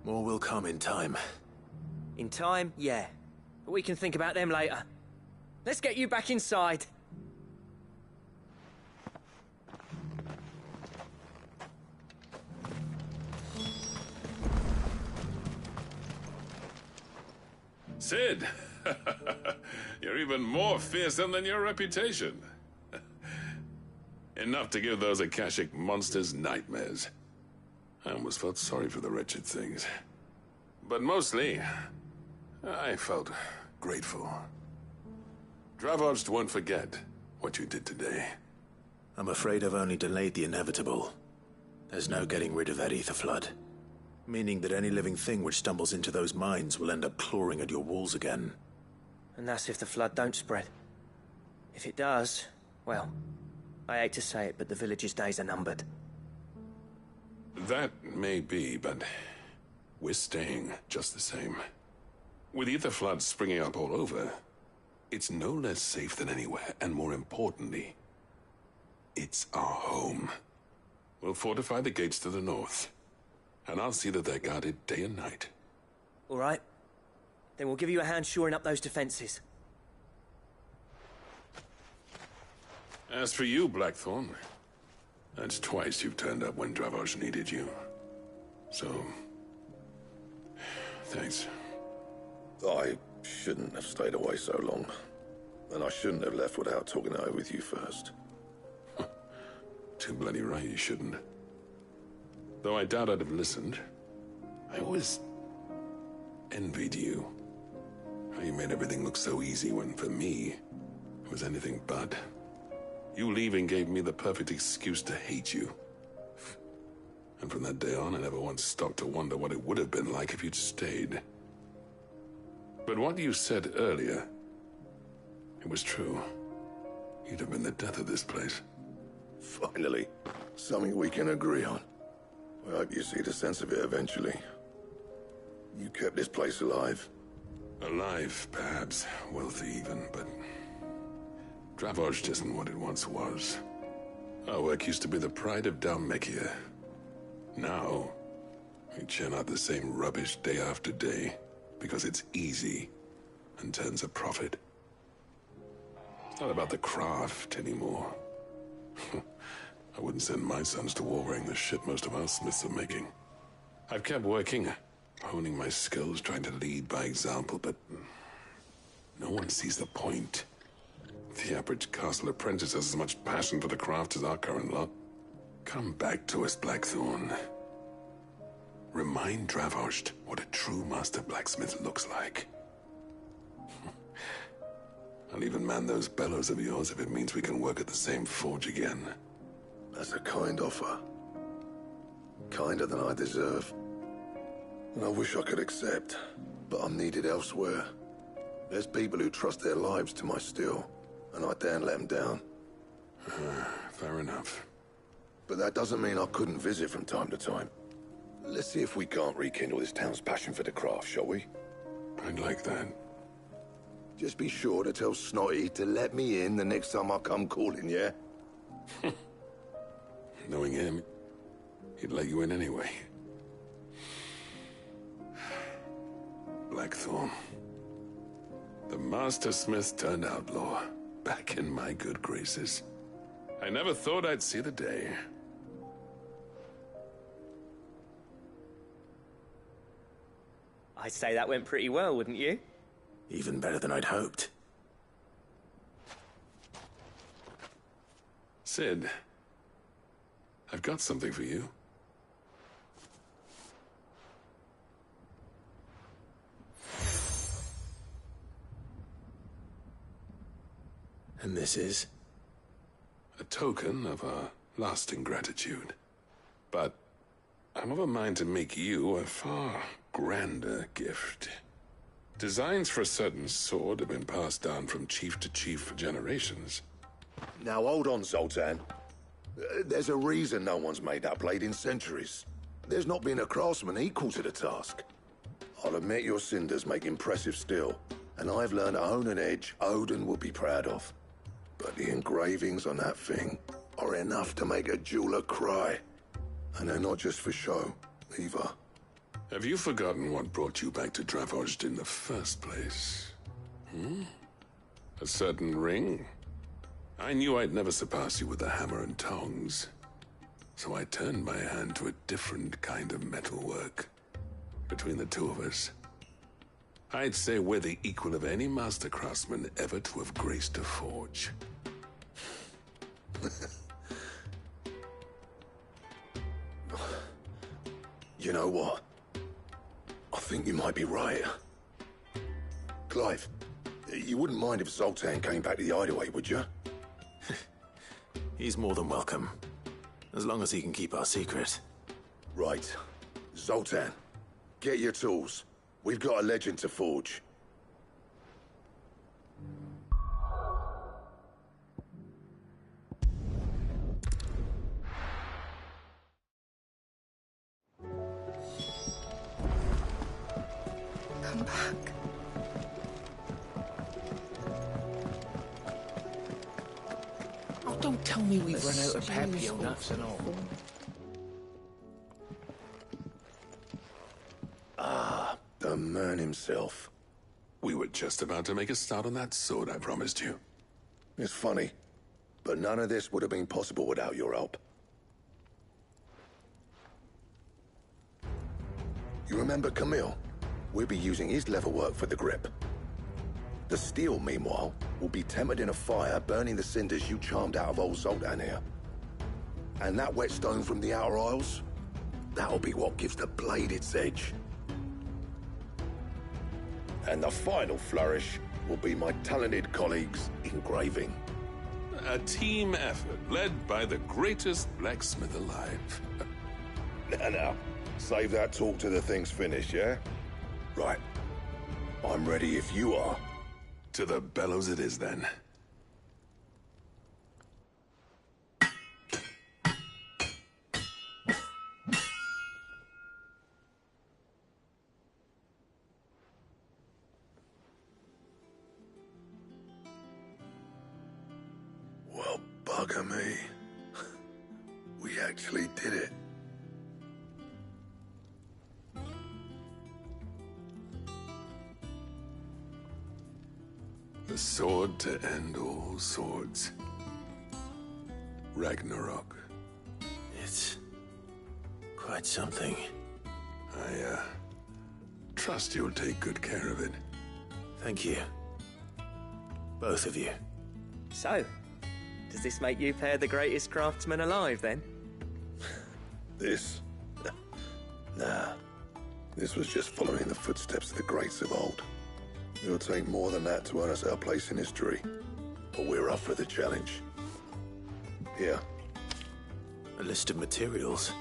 more will come in time. In time, yeah. But we can think about them later. Let's get you back inside. Sid! You're even more fearsome than your reputation. Enough to give those Akashic monsters nightmares. I almost felt sorry for the wretched things. But mostly, I felt grateful. Dravoged won't forget what you did today. I'm afraid I've only delayed the inevitable. There's no getting rid of that ether flood. Meaning that any living thing which stumbles into those mines will end up clawing at your walls again. And that's if the flood don't spread. If it does, well, I hate to say it, but the village's days are numbered. That may be, but we're staying just the same. With ether floods springing up all over, it's no less safe than anywhere, and more importantly, it's our home. We'll fortify the gates to the north, and I'll see that they're guarded day and night. All right. Then we'll give you a hand shoring up those defenses. As for you, Blackthorn, that's twice you've turned up when Dravos needed you. So, thanks. I shouldn't have stayed away so long. And I shouldn't have left without talking it over with you first. Too bloody right you shouldn't. Though I doubt I'd have listened. I always envied you. How you made everything look so easy when, for me, it was anything but. You leaving gave me the perfect excuse to hate you. And from that day on, I never once stopped to wonder what it would have been like if you'd stayed. But what you said earlier, it was true. You'd have been the death of this place. Finally, something we can agree on. I hope you see the sense of it eventually. You kept this place alive. Alive, perhaps. Wealthy even, but Dravoj isn't what it once was. Our work used to be the pride of Dalmekia. Now, we churn out the same rubbish day after day because it's easy and turns a profit. It's not about the craft anymore. I wouldn't send my sons to war wearing the shit most of our smiths are making. I've kept working, honing my skills, trying to lead by example, but no one sees the point. The average castle apprentice has as much passion for the craft as our current lot. Come back to us, Blackthorn. Remind Dravosht what a true master blacksmith looks like. I'll even man those bellows of yours if it means we can work at the same forge again. That's a kind offer. Kinder than I deserve. And I wish I could accept, but I'm needed elsewhere. There's people who trust their lives to my steel, and I daren't let them down. Fair enough. But that doesn't mean I couldn't visit from time to time. Let's see if we can't rekindle this town's passion for the craft, shall we? I'd like that. Just be sure to tell Snotty to let me in the next time I come calling, yeah? Knowing him, he'd let you in anyway. Blackthorn. The Master Smith turned outlaw, back in my good graces. I never thought I'd see the day. I'd say that went pretty well, wouldn't you? Even better than I'd hoped. Sid, I've got something for you. And this is? A token of our lasting gratitude. But I'm of a mind to make you a far grander gift. Designs for a certain sword have been passed down from chief to chief for generations. Now hold on, Zoltan. There's a reason no one's made that blade in centuries. There's not been a craftsman equal to the task. I'll admit your cinders make impressive steel, and I've learned to hone an edge Odin will be proud of. But the engravings on that thing are enough to make a jeweler cry. And they're not just for show, either. Have you forgotten what brought you back to Dravozd in the first place? A certain ring? I knew I'd never surpass you with the hammer and tongs. So I turned my hand to a different kind of metalwork. Between the two of us, I'd say we're the equal of any master craftsman ever to have graced a forge. You know what? I think you might be right. Clive, you wouldn't mind if Zoltan came back to the Hideaway, would you? He's more than welcome. As long as he can keep our secret. Right. Zoltan, get your tools. We've got a legend to forge. Come back. Oh, don't tell me we've run out of Papio nuts and all. Ah, the man himself. We were just about to make a start on that sword I promised you. It's funny, but none of this would have been possible without your help. You remember Camille? We'll be using his leatherwork for the grip. The steel, meanwhile, will be tempered in a fire, burning the cinders you charmed out of old Zoltan here. And that whetstone from the Outer Isles, that'll be what gives the blade its edge. And the final flourish will be my talented colleagues' engraving. A team effort led by the greatest blacksmith alive. Now, save that talk till the thing's finished, yeah? Right. I'm ready if you are. To the bellows it is, then. Well, bugger me. We actually did it. The sword to end all swords. Ragnarok. It's quite something. I, trust you'll take good care of it. Thank you. Both of you. So, does this make you pair the greatest craftsman alive, then? This? Nah. This was just following the footsteps of the greats of old. It'll take more than that to earn us our place in history. But we're up for the challenge. Here. A list of materials.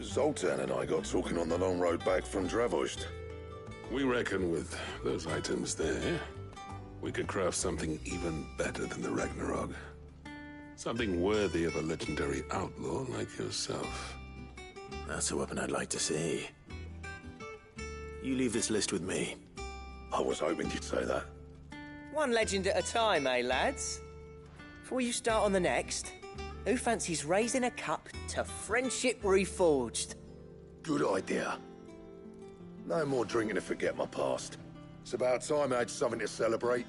Zoltan and I got talking on the long road back from Dravozd. We reckon with those items there, we could craft something even better than the Ragnarok. Something worthy of a legendary outlaw like yourself. That's a weapon I'd like to see. You leave this list with me. I was hoping you'd say that. One legend at a time, eh, lads? Before you start on the next, who fancies raising a cup to Friendship Reforged? Good idea. No more drinking to forget my past. It's about time I had something to celebrate.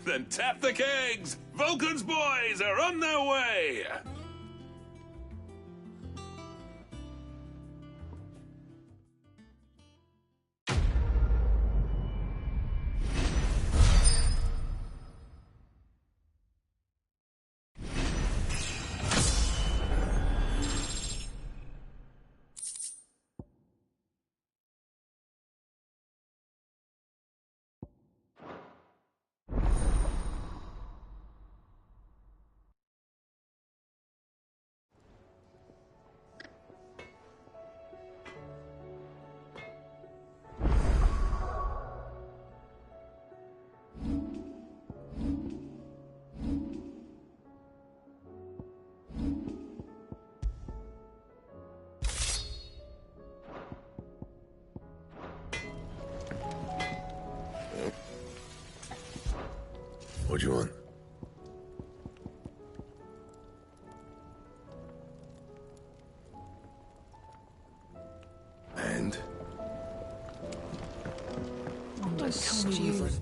Then tap the kegs! Vulcan's boys are on their way! What do you want? And? Stupid.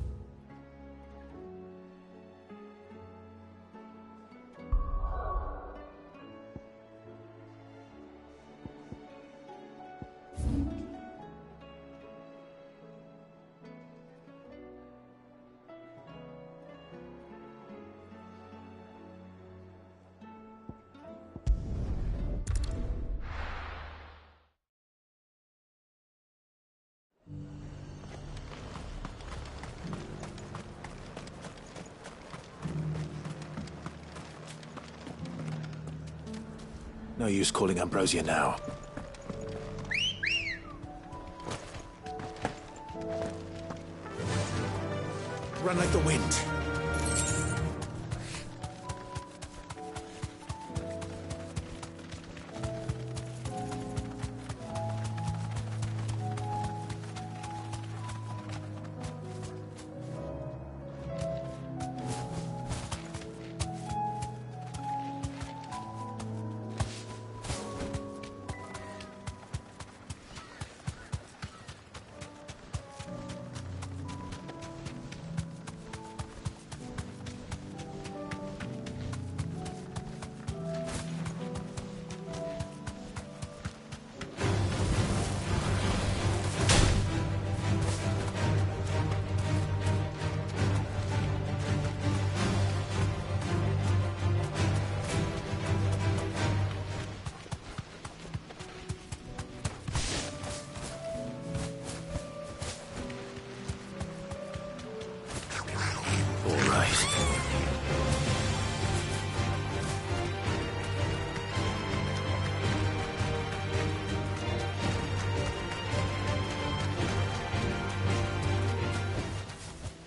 No use calling Ambrosia now. Run like the wind.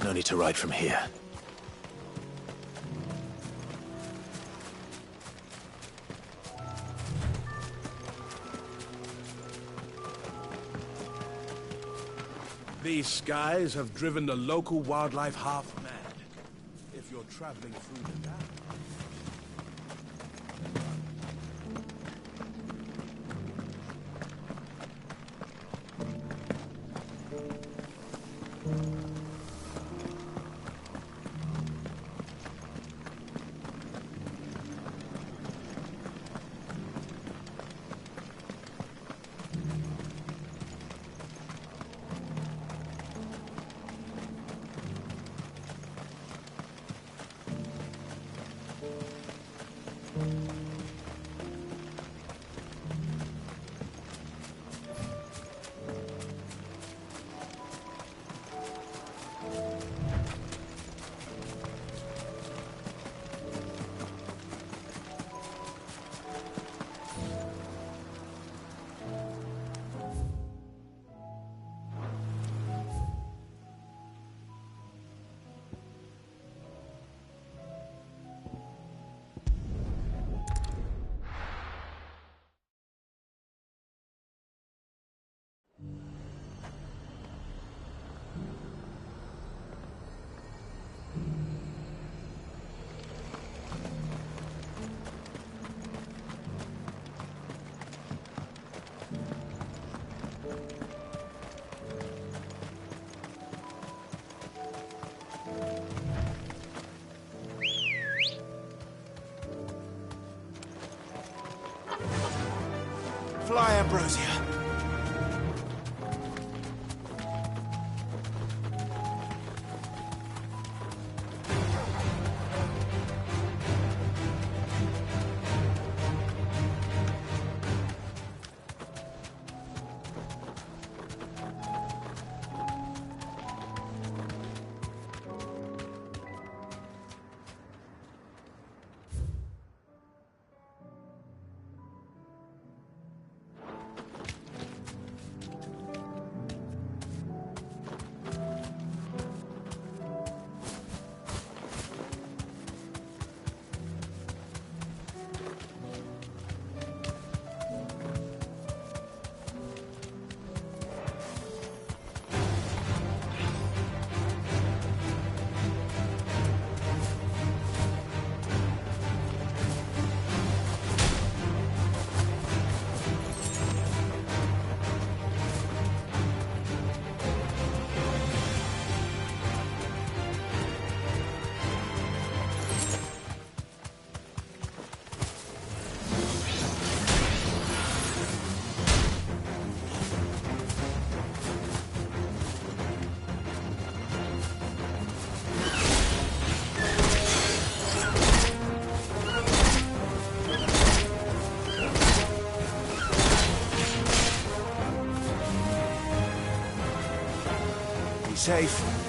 No need to ride from here. These skies have driven the local wildlife half mad. If you're traveling through the gap. Fly, Ambrosia. safe.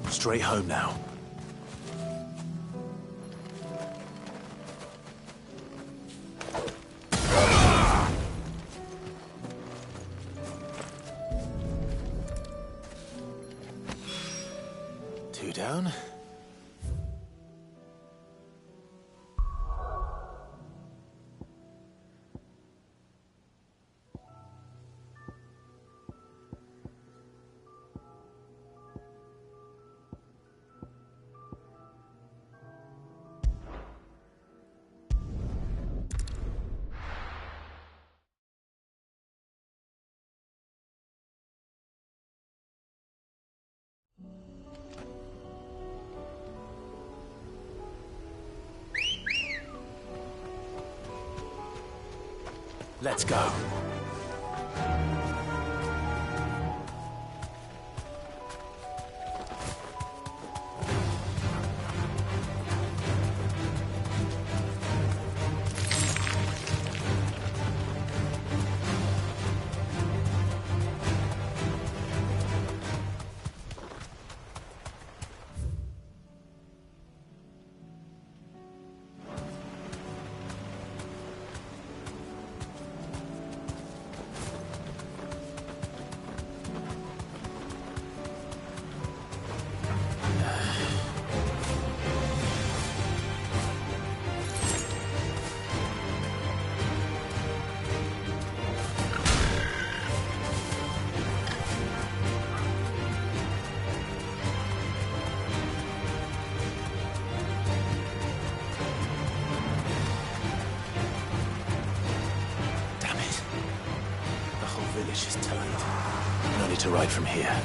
Straight home now. Two down. Let's go. to ride from here.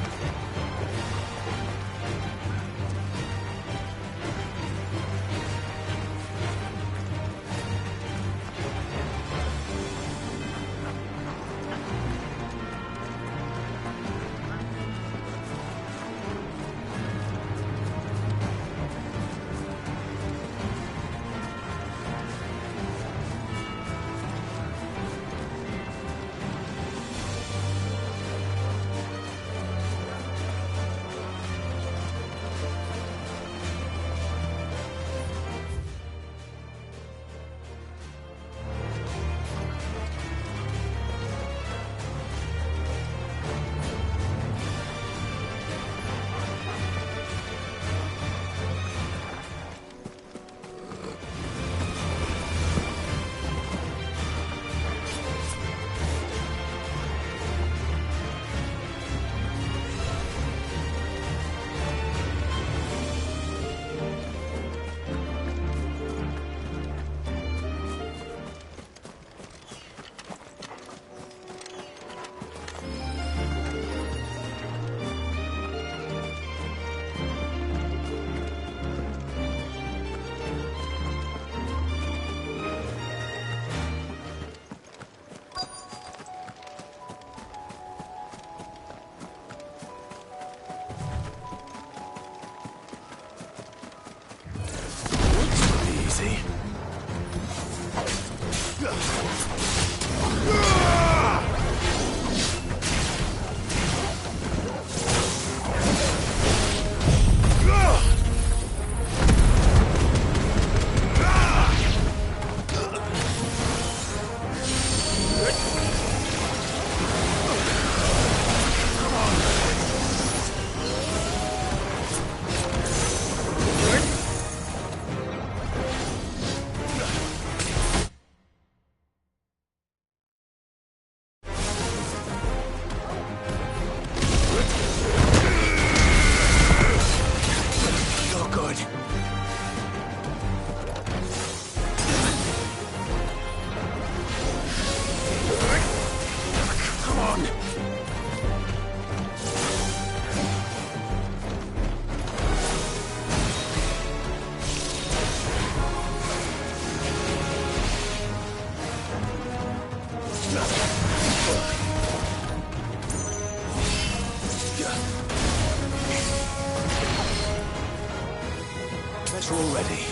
Better already.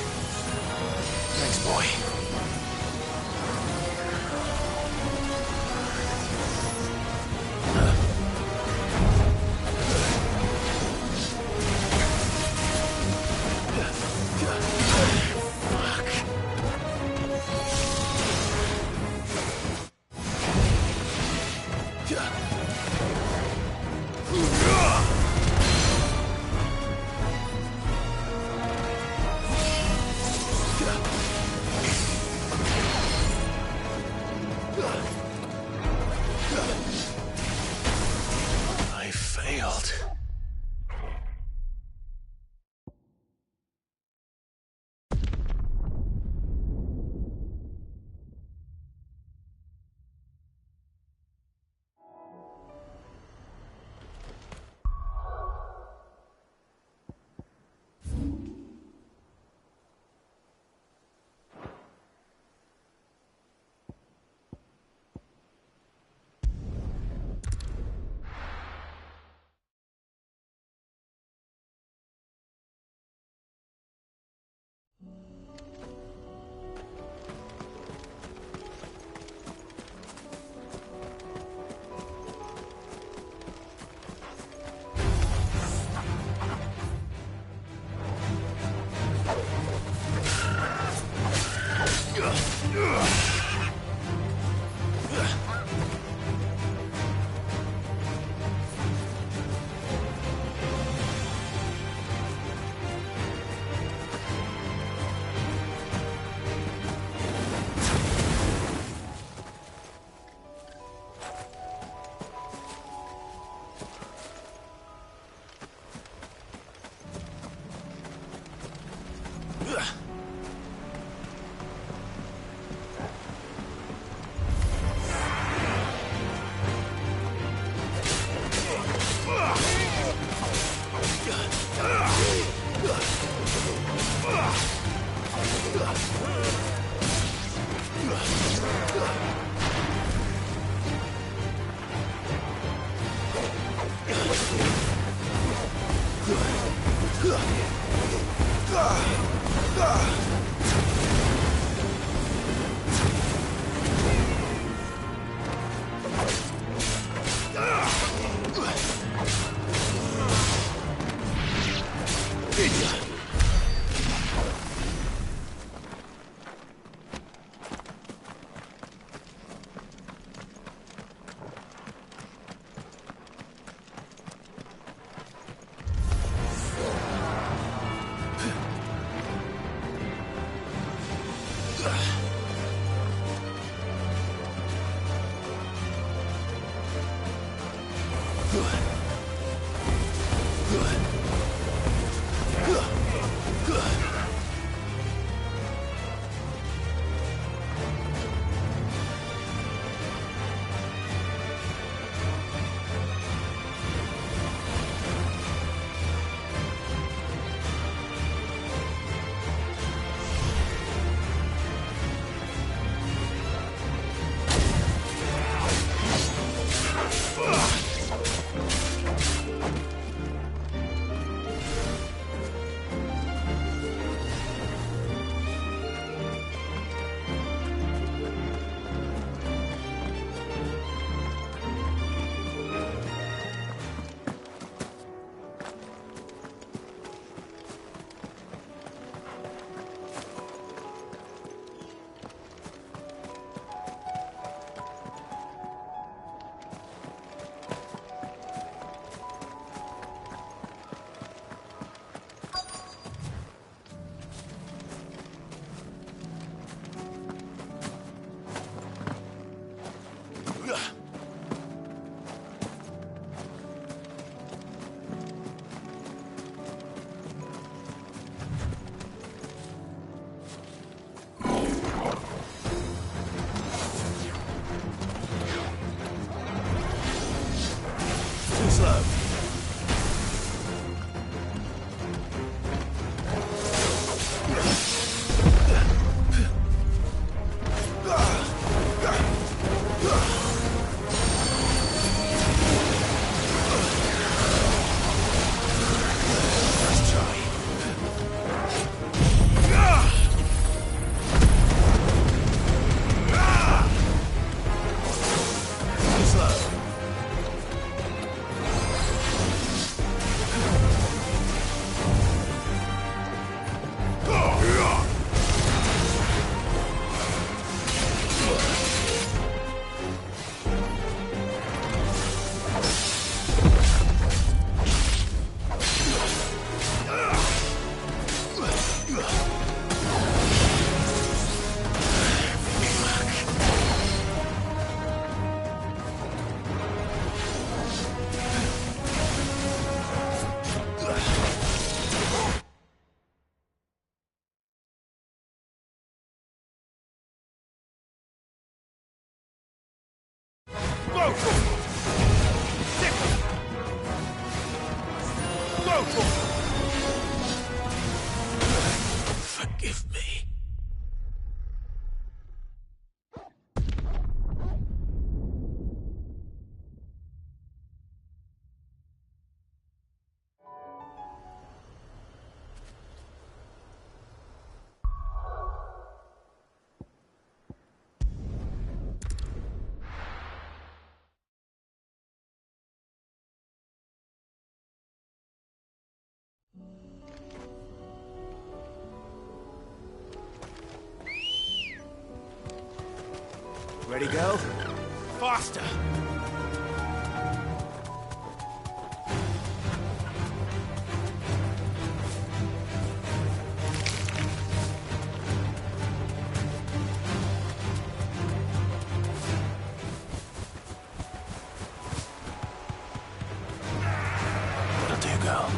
Thanks, boy. Forgive me. Ready, go? Faster! That'll do, girl.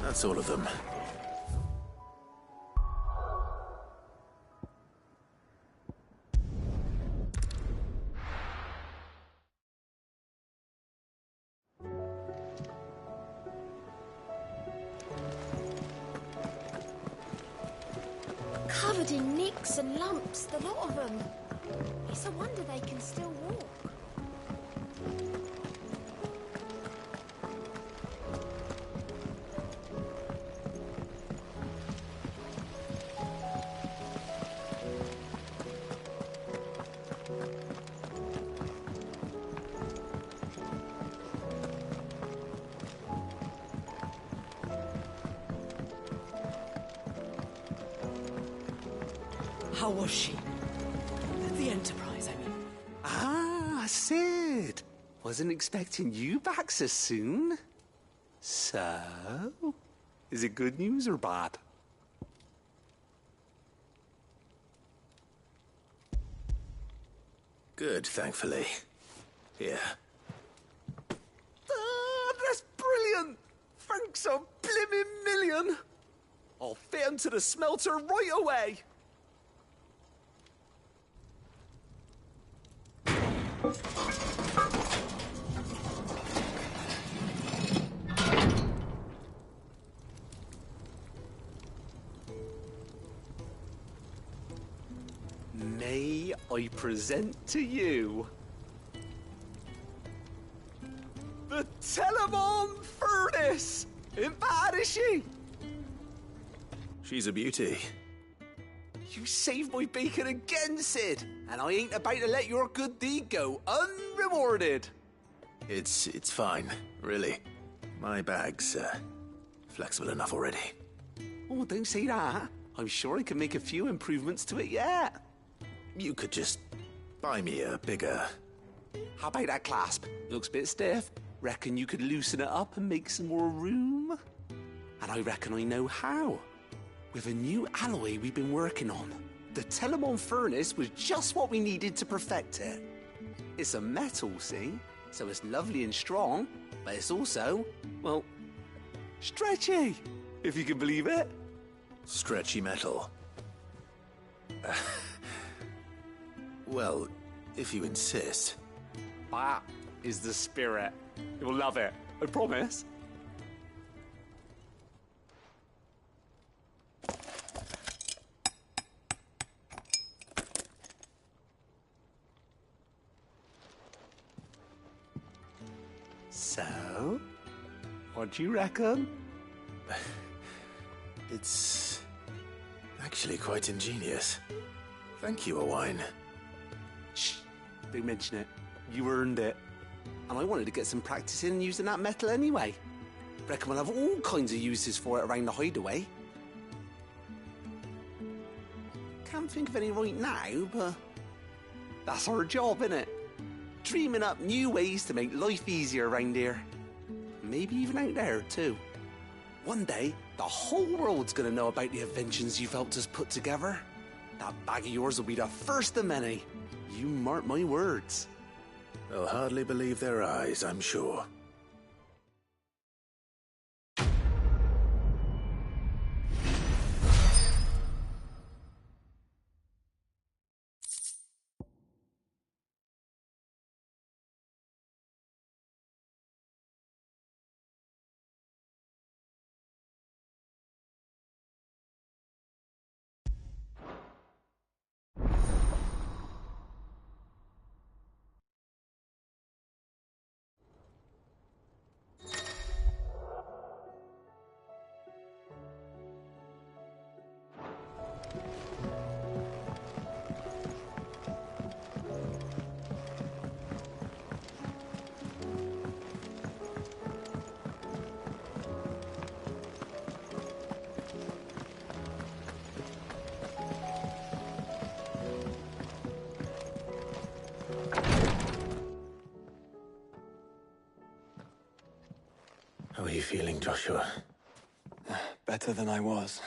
That's all of them. Covered in nicks and lumps, the lot of them. It's a wonder they can still walk. How was she? The Enterprise, I mean. Ah, Sid. Wasn't expecting you back so soon. So, is it good news or bad? Good, thankfully. Here. Ah, that's brilliant! Thanks a blimmin' million! I'll fit 'em to the smelter right away! May I present to you the Telemon Furnace? Ain't bad, is she? She's a beauty. You saved my bacon again, Sid, and I ain't about to let your good deed go unrewarded. It's fine, really. My bag's flexible enough already. Oh, don't say that. I'm sure I can make a few improvements to it yet. You could just buy me a bigger... How about that clasp? Looks a bit stiff. Reckon you could loosen it up and make some more room? And I reckon I know how. With a new alloy we've been working on. The Telemon Furnace was just what we needed to perfect it. It's a metal, see? So it's lovely and strong, but it's also, well, stretchy, if you can believe it. Stretchy metal. Well, if you insist. That is the spirit. You'll love it, I promise. So, what do you reckon? It's actually quite ingenious. Thank you, Owain. Shh, don't mention it. You earned it. And I wanted to get some practice in using that metal anyway. Reckon we'll have all kinds of uses for it around the hideaway. Can't think of any right now, but that's our job, innit? Dreaming up new ways to make life easier around here. Maybe even out there, too. One day, the whole world's gonna know about the inventions you've helped us put together. That bag of yours will be the first of many. You mark my words. They'll hardly believe their eyes, I'm sure. How are you feeling, Joshua? Better than I was.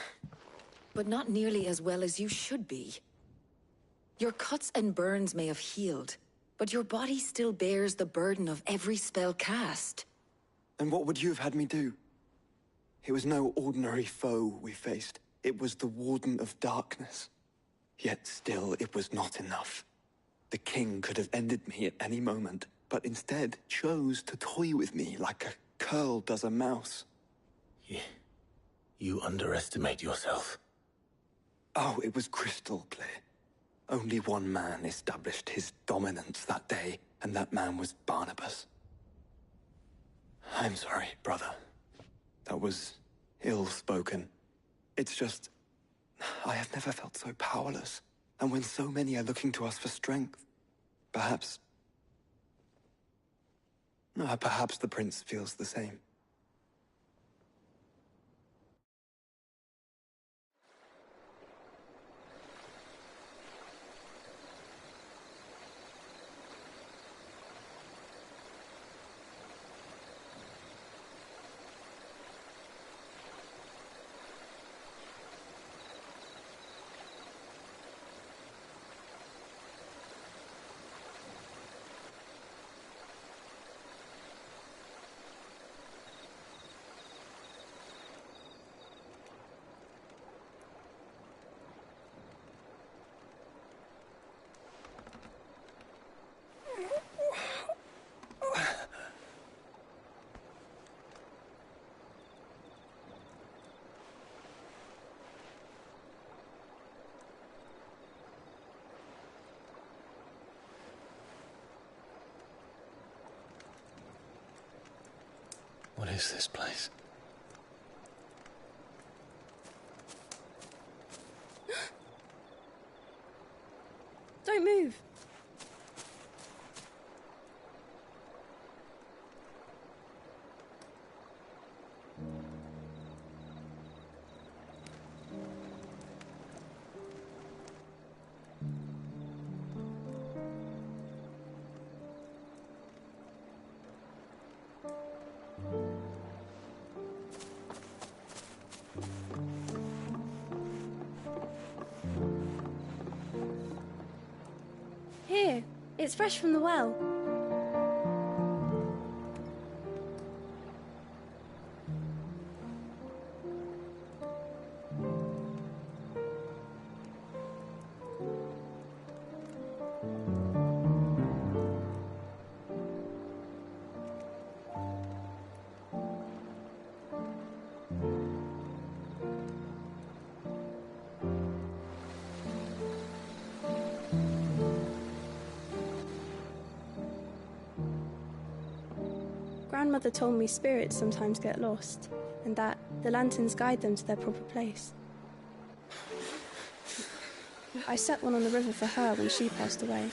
But not nearly as well as you should be. Your cuts and burns may have healed, but your body still bears the burden of every spell cast. And what would you have had me do? It was no ordinary foe we faced. It was the Warden of Darkness. Yet still, it was not enough. The king could have ended me at any moment, but instead chose to toy with me like a curl does a mouse. You underestimate yourself. Oh, it was crystal clear. Only one man established his dominance that day, and that man was Barnabas. I'm sorry, brother. That was ill-spoken. It's just, I have never felt so powerless. And when so many are looking to us for strength, perhaps the prince feels the same. What is this place? Don't move. Here, it's fresh from the well. Grandmother told me spirits sometimes get lost, and that the lanterns guide them to their proper place. I set one on the river for her when she passed away.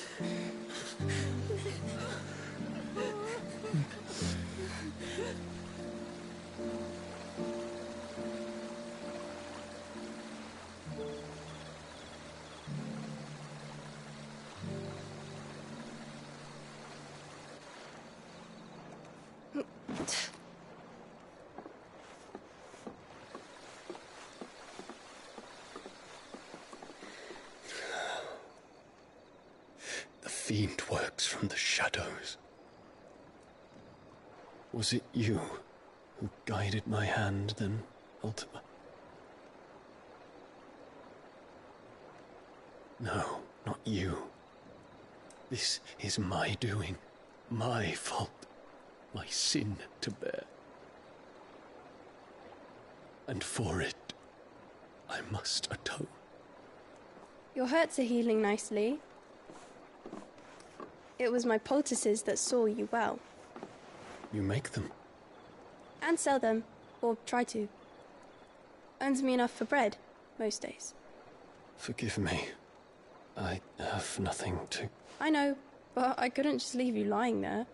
The fiend works from the shadows. Was it you who guided my hand then, Ultima? No, not you. This is my doing, my fault, my sin to bear. And for it, I must atone. Your hurts are healing nicely. It was my poultices that saw you well. You make them? And sell them, or try to. Earns me enough for bread, most days. Forgive me. I have nothing to... I know, but I couldn't just leave you lying there.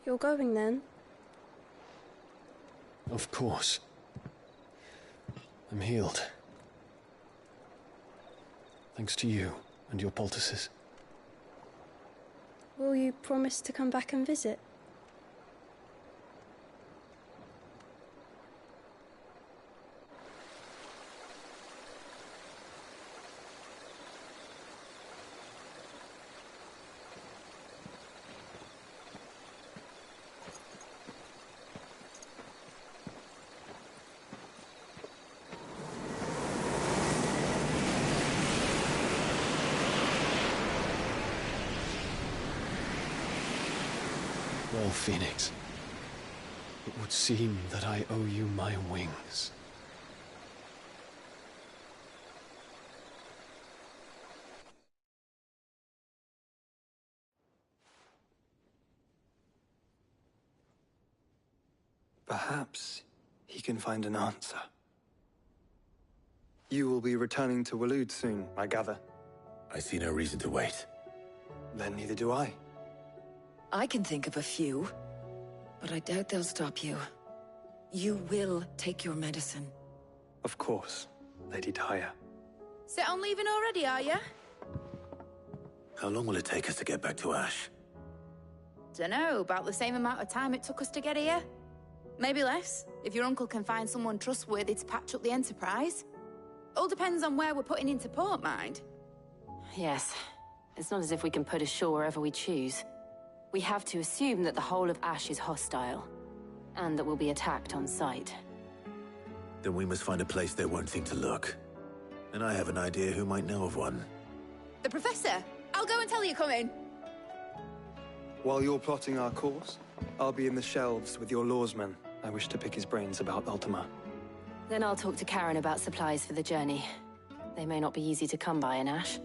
You're going then? Of course. I'm healed. Thanks to you and your poultices. Will you promise to come back and visit? Oh, Phoenix. It would seem that I owe you my wings. Perhaps he can find an answer. You will be returning to Waloed soon, I gather. I see no reason to wait. Then neither do I. I can think of a few, but I doubt they'll stop you. You will take your medicine. Of course, Lady Daya. Set on leaving already, are you? How long will it take us to get back to Ash? Dunno, about the same amount of time it took us to get here. Maybe less, if your uncle can find someone trustworthy to patch up the Enterprise. All depends on where we're putting into port, mind. Yes. It's not as if we can put ashore wherever we choose. We have to assume that the whole of Ash is hostile, and that we'll be attacked on sight. Then we must find a place they won't think to look. And I have an idea who might know of one. The Professor! I'll go and tell you come in. While you're plotting our course, I'll be in the shelves with your lawsman. I wish to pick his brains about Ultima. Then I'll talk to Karen about supplies for the journey. They may not be easy to come by in Ash.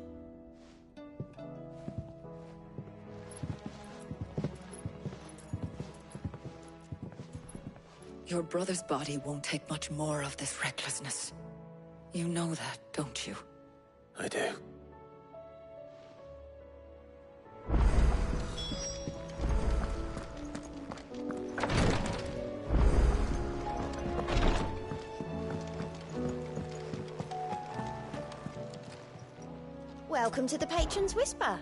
Your brother's body won't take much more of this recklessness. You know that, don't you? I do. Welcome to the Patron's Whisper.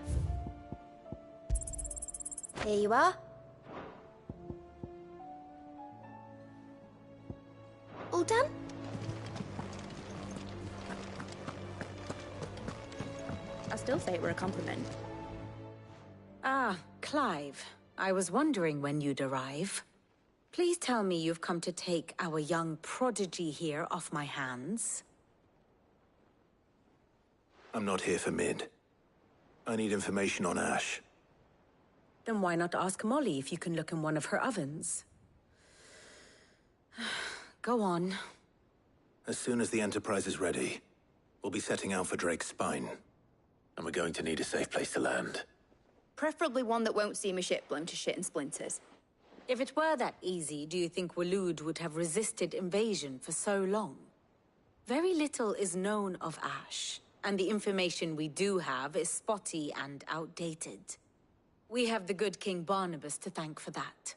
Here you are. All done? I still say it were a compliment. Ah, Clive. I was wondering when you'd arrive. Please tell me you've come to take our young prodigy here off my hands. I'm not here for Mid. I need information on Ash. Then why not ask Molly if you can look in one of her ovens? Go on. As soon as the Enterprise is ready, we'll be setting out for Drake's Spine. And we're going to need a safe place to land. Preferably one that won't see my ship blown to shit and splinters. If it were that easy, do you think Waloed would have resisted invasion for so long? Very little is known of Ash, and the information we do have is spotty and outdated. We have the good King Barnabas to thank for that.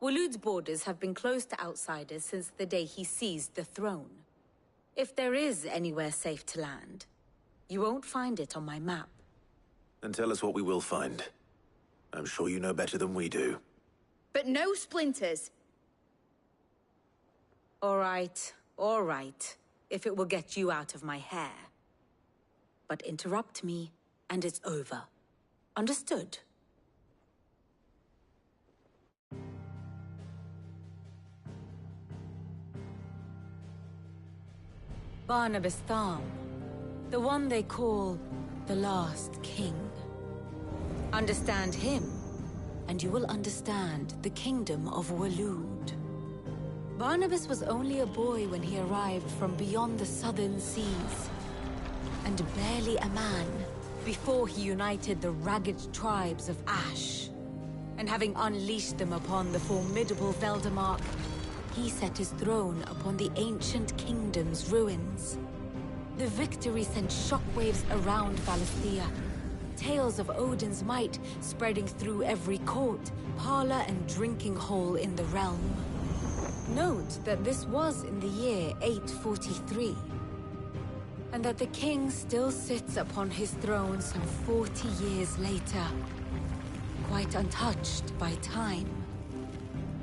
Waloed's borders have been closed to outsiders since the day he seized the throne. If there is anywhere safe to land, you won't find it on my map. Then tell us what we will find. I'm sure you know better than we do. But no splinters. All right. If it will get you out of my hair. But interrupt me, and it's over. Understood? Barnabas Tharm, the one they call the Last King. Understand him, and you will understand the kingdom of Waloed. Barnabas was only a boy when he arrived from beyond the southern seas, and barely a man before he united the ragged tribes of Ash. And having unleashed them upon the formidable Veldamark, he set his throne upon the ancient kingdom's ruins. The victory sent shockwaves around Valisthea, tales of Odin's might spreading through every court, parlor, and drinking hole in the realm. Note that this was in the year 843, and that the king still sits upon his throne some 40 years later, quite untouched by time.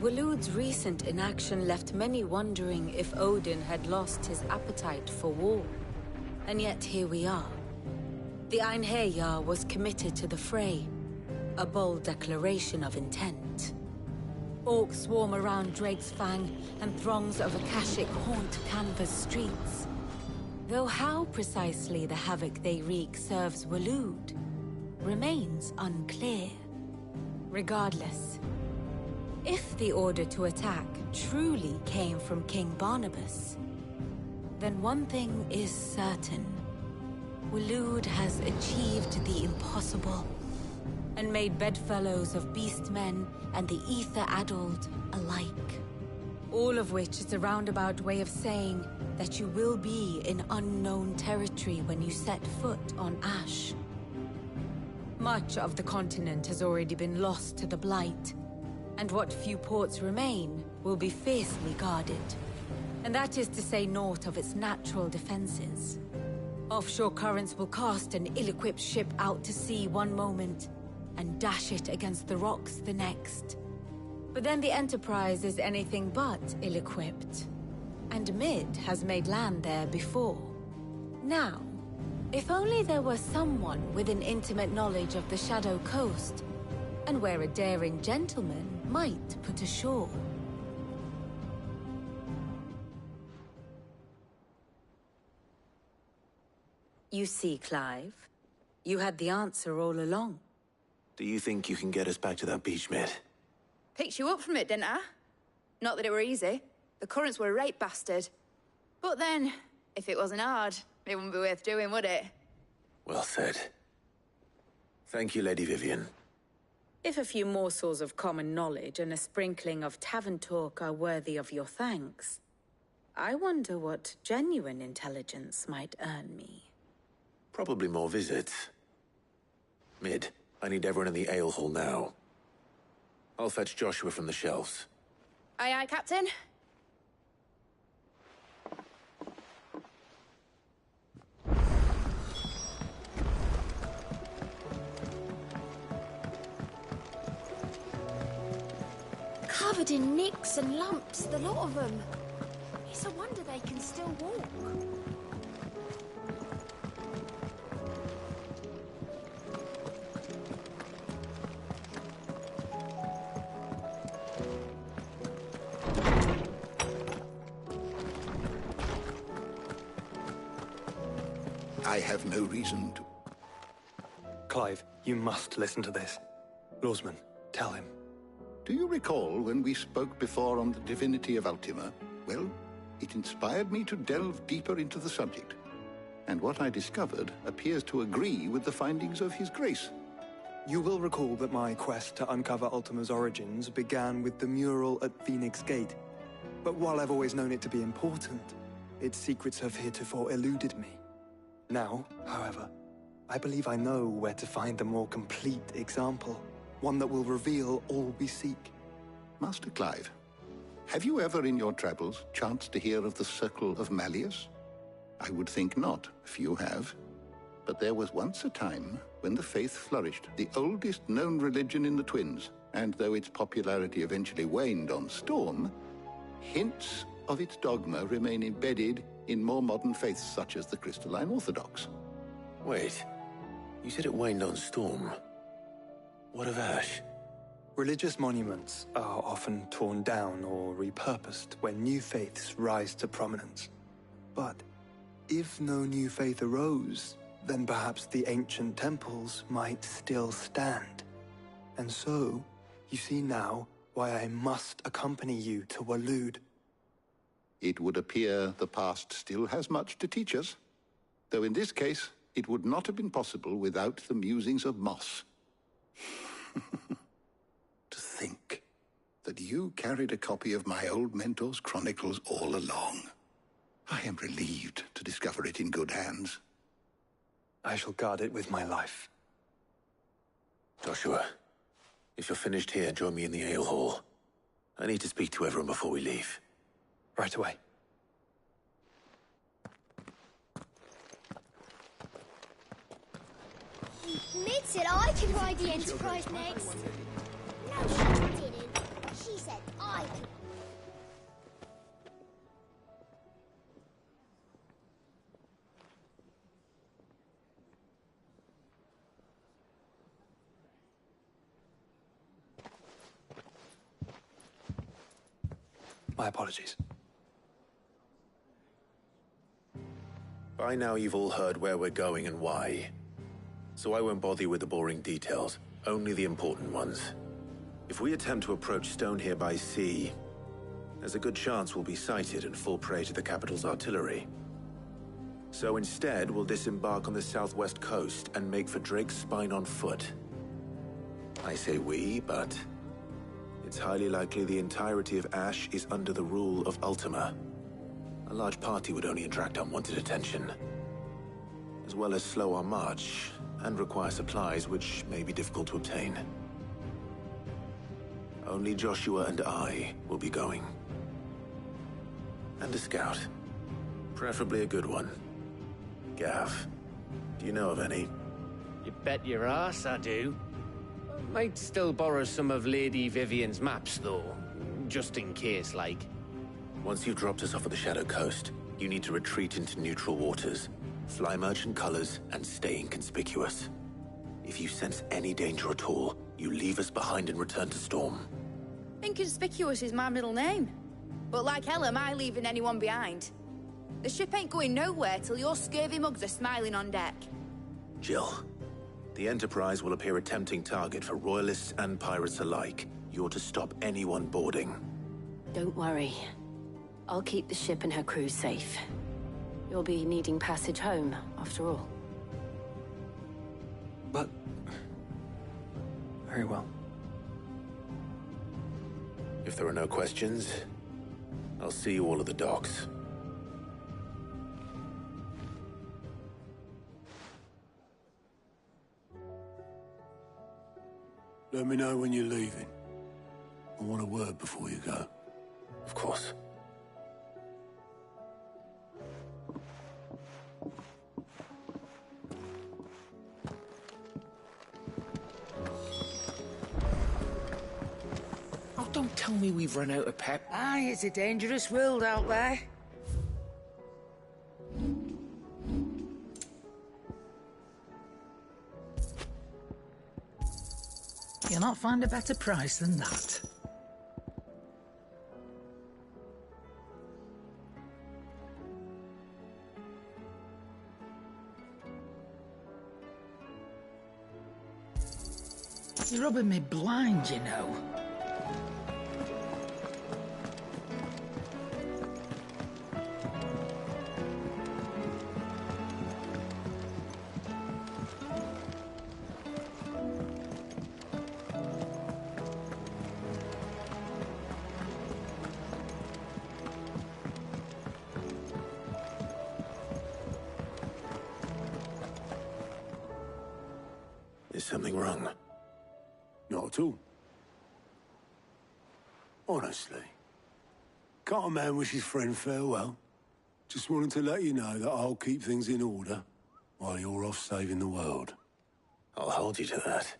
Waloed's recent inaction left many wondering if Odin had lost his appetite for war. And yet here we are. The Einherjar was committed to the fray, a bold declaration of intent. Orcs swarm around Drake's Fang, and throngs of Akashic haunt Canva's streets. Though how precisely the havoc they wreak serves Waloed remains unclear. Regardless, If the order to attack truly came from King Barnabas, then one thing is certain. Waloed has achieved the impossible, and made bedfellows of beastmen and the ether-addled alike. All of which is a roundabout way of saying that you will be in unknown territory when you set foot on Ash. Much of the continent has already been lost to the Blight, and what few ports remain will be fiercely guarded. And that is to say naught of its natural defenses. Offshore currents will cast an ill-equipped ship out to sea one moment, and dash it against the rocks the next. But then the Enterprise is anything but ill-equipped. And Mid has made land there before. Now, if only there were someone with an intimate knowledge of the Shadow Coast, and where a daring gentleman might put ashore. You see, Clive, you had the answer all along. Do you think you can get us back to that beach, Mid? Picked you up from it, didn't I? Not that it were easy. The currents were a rape bastard. But then, if it wasn't hard, it wouldn't be worth doing, would it? Well said. Thank you, Lady Vivian. If a few morsels of common knowledge and a sprinkling of tavern talk are worthy of your thanks, I wonder what genuine intelligence might earn me. Probably more visits. Mid, I need everyone in the ale hall now. I'll fetch Joshua from the shelves. Aye, aye, Captain. Covered in nicks and lumps, the lot of them. It's a wonder they can still walk. I have no reason to... Clive, you must listen to this. Lawsman, tell him. Do you recall when we spoke before on the divinity of Ultima? Well, it inspired me to delve deeper into the subject. And what I discovered appears to agree with the findings of His Grace. You will recall that my quest to uncover Ultima's origins began with the mural at Phoenix Gate. But while I've always known it to be important, its secrets have heretofore eluded me. Now, however, I believe I know where to find the more complete example. One that will reveal all we seek. Master Clive, have you ever in your travels chanced to hear of the Circle of Malleus? I would think not, if you have. But there was once a time when the faith flourished, the oldest known religion in the Twins, and though its popularity eventually waned on Storm, hints of its dogma remain embedded in more modern faiths such as the Crystalline Orthodox. Wait, you said it waned on Storm. What of Ash? Religious monuments are often torn down or repurposed when new faiths rise to prominence. But if no new faith arose, then perhaps the ancient temples might still stand. And so, you see now why I must accompany you to Waloed. It would appear the past still has much to teach us, though in this case, it would not have been possible without the musings of Moss. To think that you carried a copy of my old mentor's chronicles all along. I am relieved to discover it in good hands. I shall guard it with my life. Joshua, if you're finished here, join me in the ale hall. I need to speak to everyone before we leave. Right away. Mid said I could ride the Enterprise next. No, she didn't. She said I could. My apologies. By now you've all heard where we're going and why. So I won't bother you with the boring details, only the important ones. If we attempt to approach Stone here by sea, there's a good chance we'll be sighted and fall prey to the capital's artillery. So instead, we'll disembark on the southwest coast and make for Drake's Spine on foot. I say we, but it's highly likely the entirety of Ash is under the rule of Ultima. A large party would only attract unwanted attention, as well as slow our march and require supplies which may be difficult to obtain. Only Joshua and I will be going. And a scout. Preferably a good one. Gav, do you know of any? You bet your ass I do. Might still borrow some of Lady Vivian's maps, though. Just in case, like. Once you've dropped us off at the Shadow Coast, you need to retreat into neutral waters, fly merchant colors, and stay inconspicuous. If you sense any danger at all, you leave us behind and return to Storm. Inconspicuous is my middle name. But like hell am I leaving anyone behind. The ship ain't going nowhere till your scurvy mugs are smiling on deck. Jill, the Enterprise will appear a tempting target for royalists and pirates alike. You're to stop anyone boarding. Don't worry. I'll keep the ship and her crew safe. You'll be needing passage home, after all. But... very well. If there are no questions, I'll see you all at the docks. Let me know when you're leaving. I want a word before you go. Of course. Oh, don't tell me we've run out of pep. Aye, it's a dangerous world out there. You'll not find a better price than that. You're rubbing me blind, you know. Is something wrong? Not at all. Honestly. Can't a man wish his friend farewell? Just wanted to let you know that I'll keep things in order while you're off saving the world. I'll hold you to that.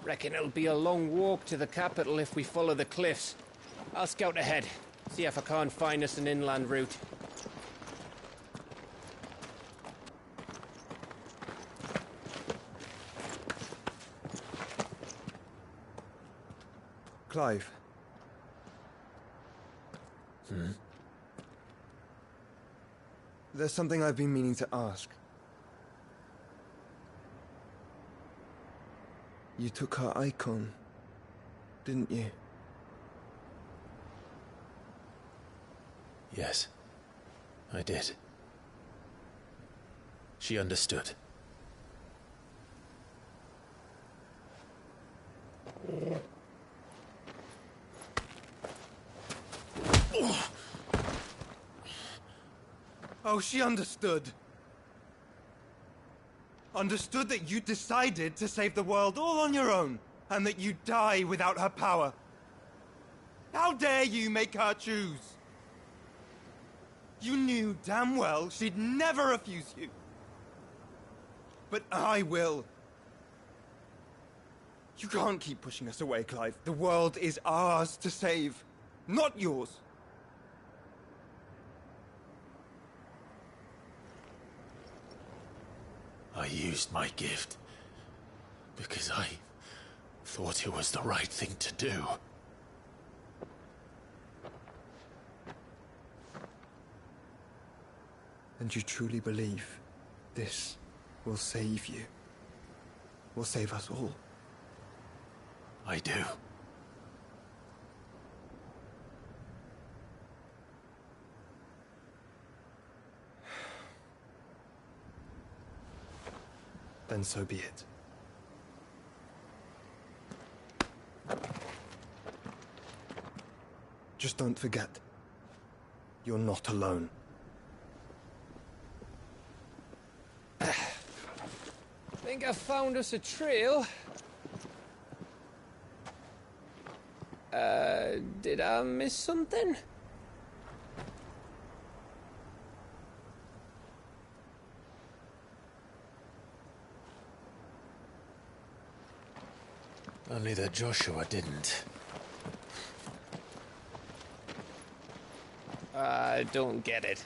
Reckon it'll be a long walk to the capital if we follow the cliffs. I'll scout ahead, see if I can't find us an inland route. Clive. There's something I've been meaning to ask. You took her icon, didn't you? Yes, I did. She understood. Oh, she understood. Understood that you decided to save the world all on your own, and that you'd die without her power. How dare you make her choose? You knew damn well she'd never refuse you. But I will. You can't keep pushing us away, Clive. The world is ours to save, not yours. I used my gift because I thought it was the right thing to do. And you truly believe this will save you? Will save us all? I do. Then so be it. Just don't forget, you're not alone. Think I found us a trail. Did I miss something? Only that Joshua didn't. I don't get it.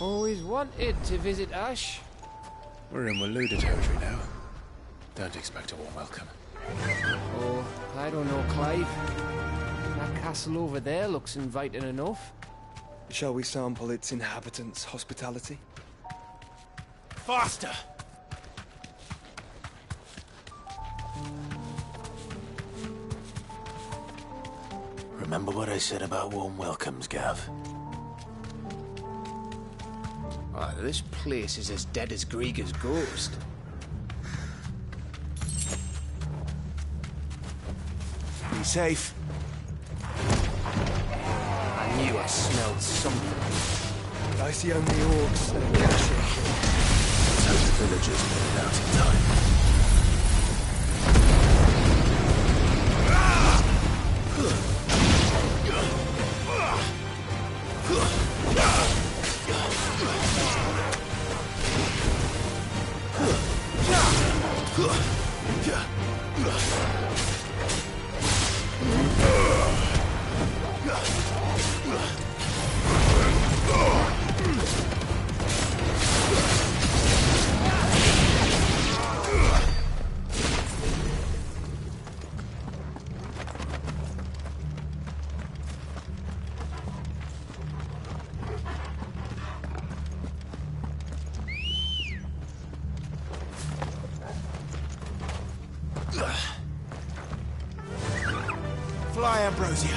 Always wanted to visit Ash. We're in Waluda territory now. Don't expect a warm welcome. Oh, I don't know, Clive. That castle over there looks inviting enough. Shall we sample its inhabitants' hospitality? Faster! Remember what I said about warm welcomes, Gav? Oh, this place is as dead as Grieger's ghost. Be safe. I knew I smelled something. I see only orcs and Gash. Let's hope the villagers made it out in time. Fly, Ambrosia.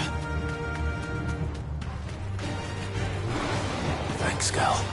Thanks, Gal.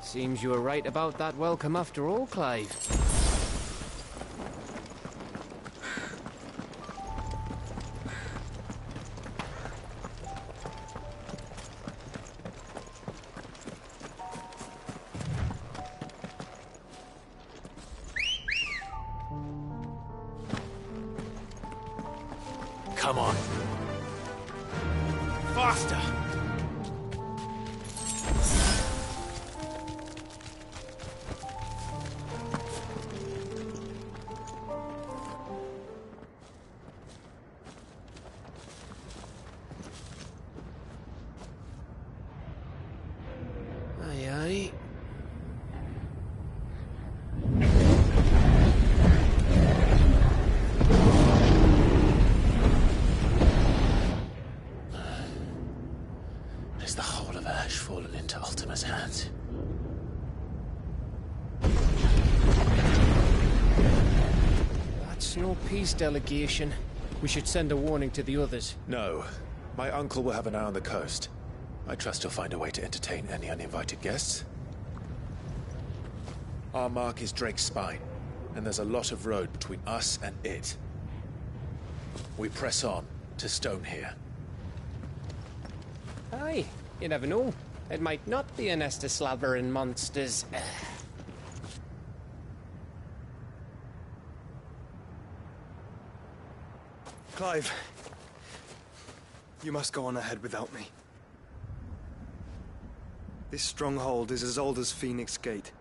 Seems you were right about that welcome after all, Clive. Come on. Faster! Aye, aye. Is the whole of Ash fallen into Ultima's hands? That's no peace delegation. We should send a warning to the others. No. My uncle will have an eye on the coast. I trust he'll find a way to entertain any uninvited guests. Our mark is Drake's Spine, and there's a lot of road between us and it. We press on to Stone here. Aye, you never know. It might not be a nest of slavering monsters. Clive, you must go on ahead without me. This stronghold is as old as Phoenix Gate,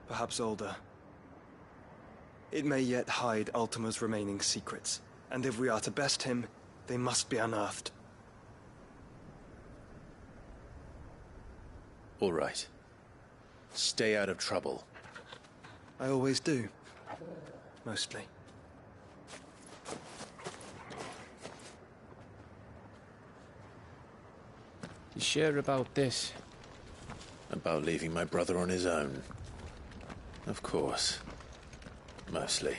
perhaps older. It may yet hide Ultima's remaining secrets, and if we are to best him, they must be unearthed. All right. Stay out of trouble. I always do. Mostly. You sure about this? About leaving my brother on his own. Of course. Mostly.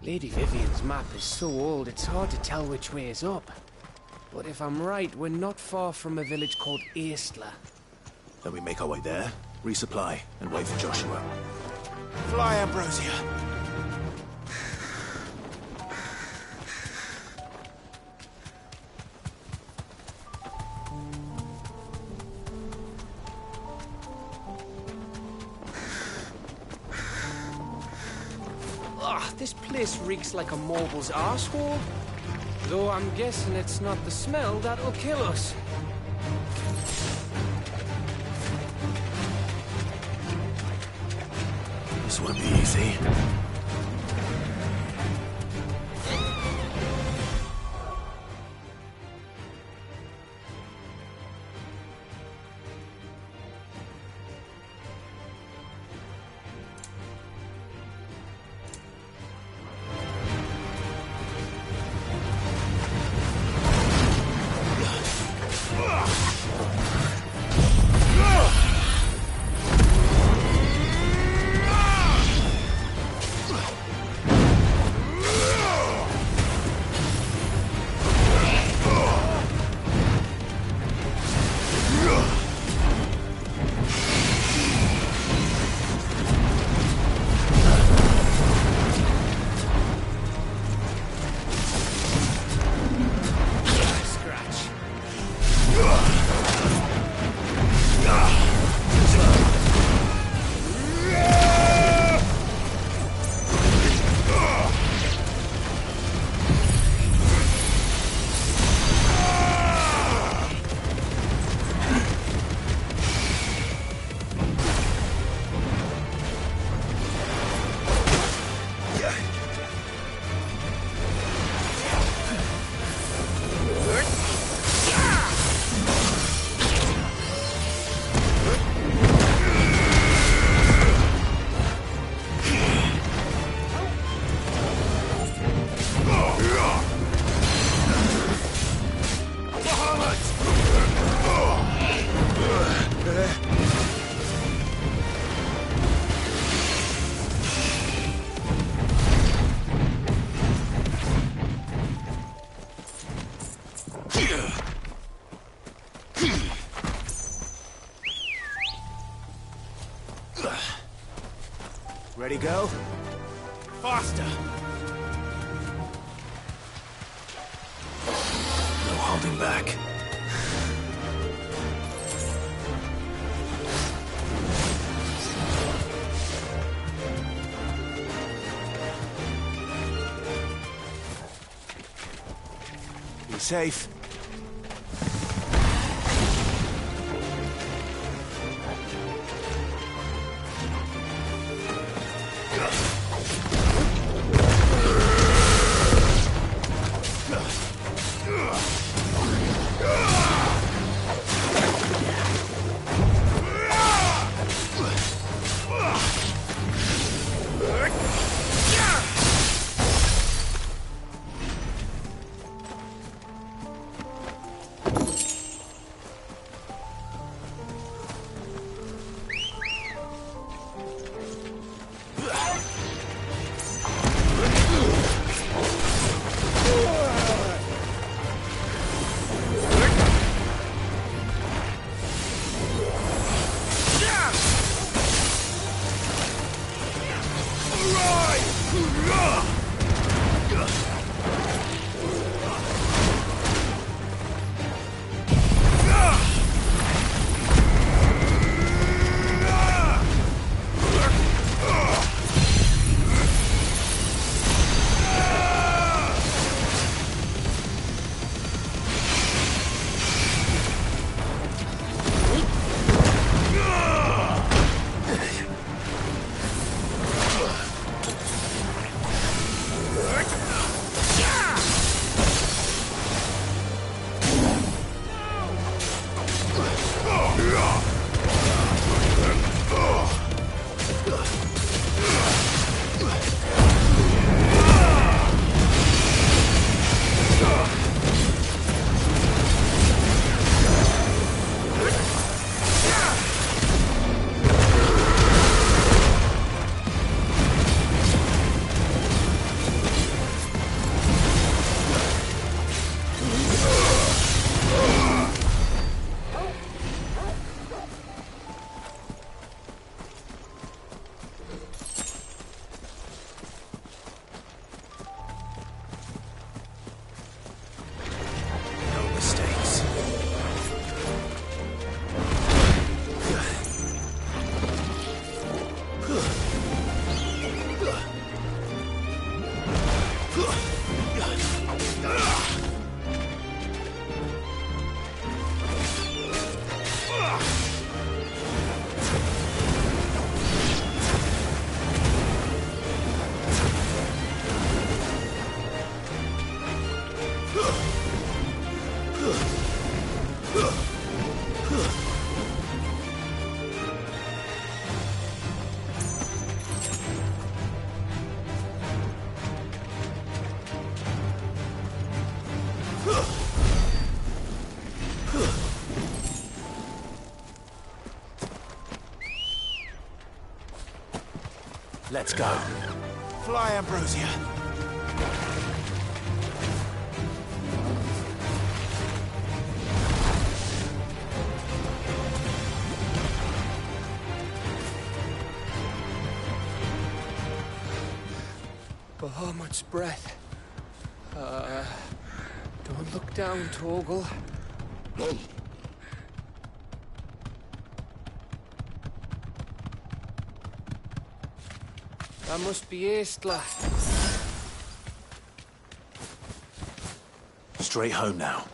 Lady Vivian's map is so old it's hard to tell which way is up. But if I'm right, we're not far from a village called Aistla. Then we make our way there, resupply, and wait for Joshua. Fly, Ambrosia! Ugh, this place reeks like a mobile's arsehole. Though I'm guessing it's not the smell that'll kill us. This won't be easy. Ready, go? Faster! No holding back. Be safe. Let's go. Fly, Ambrosia. Bahamut's breath. Don't look down, Torgal. That must be Aistla. Straight home now.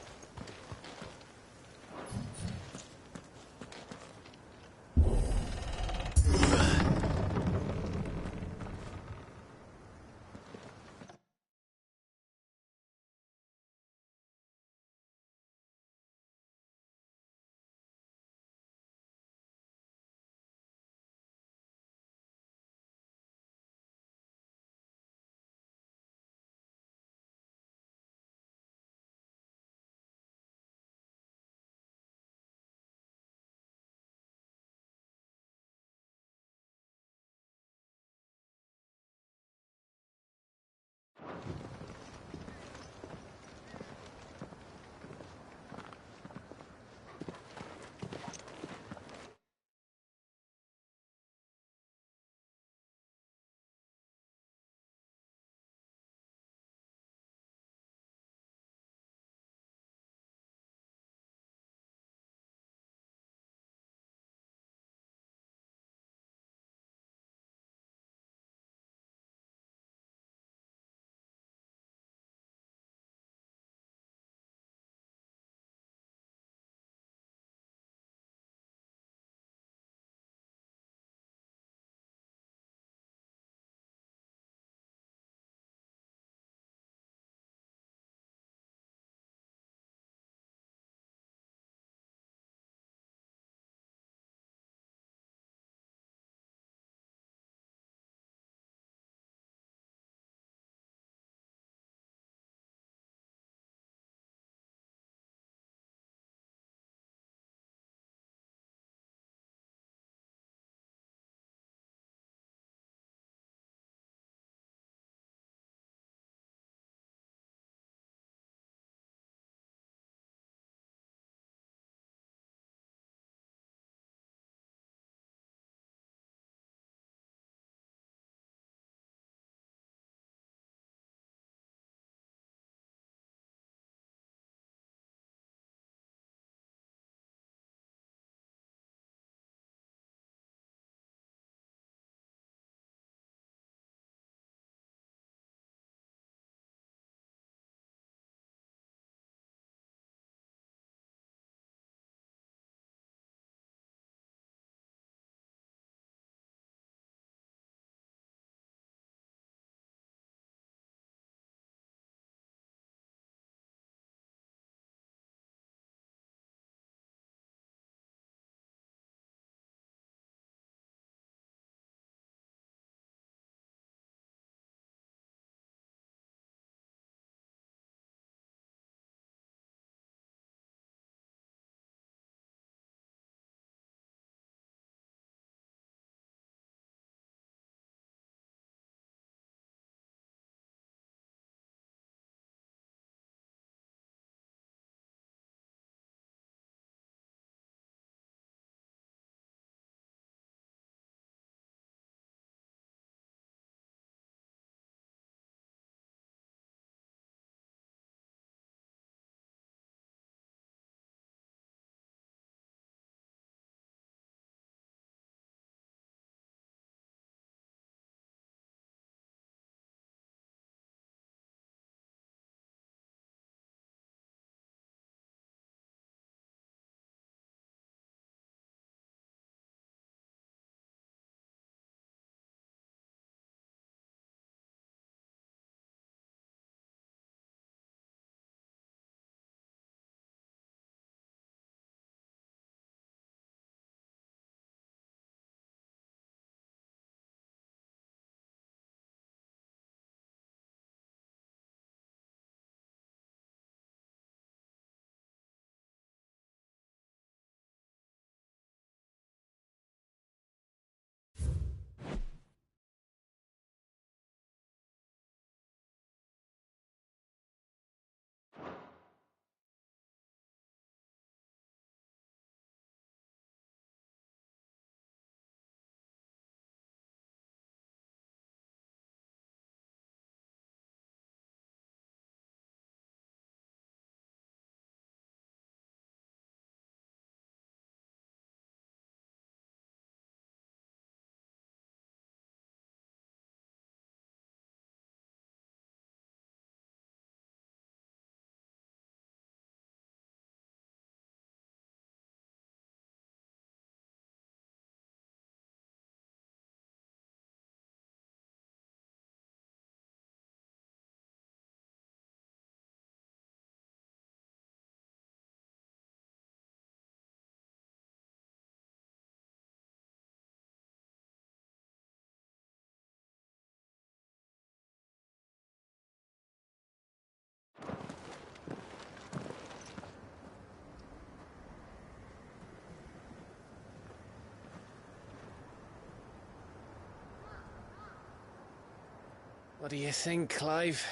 What do you think, Clive?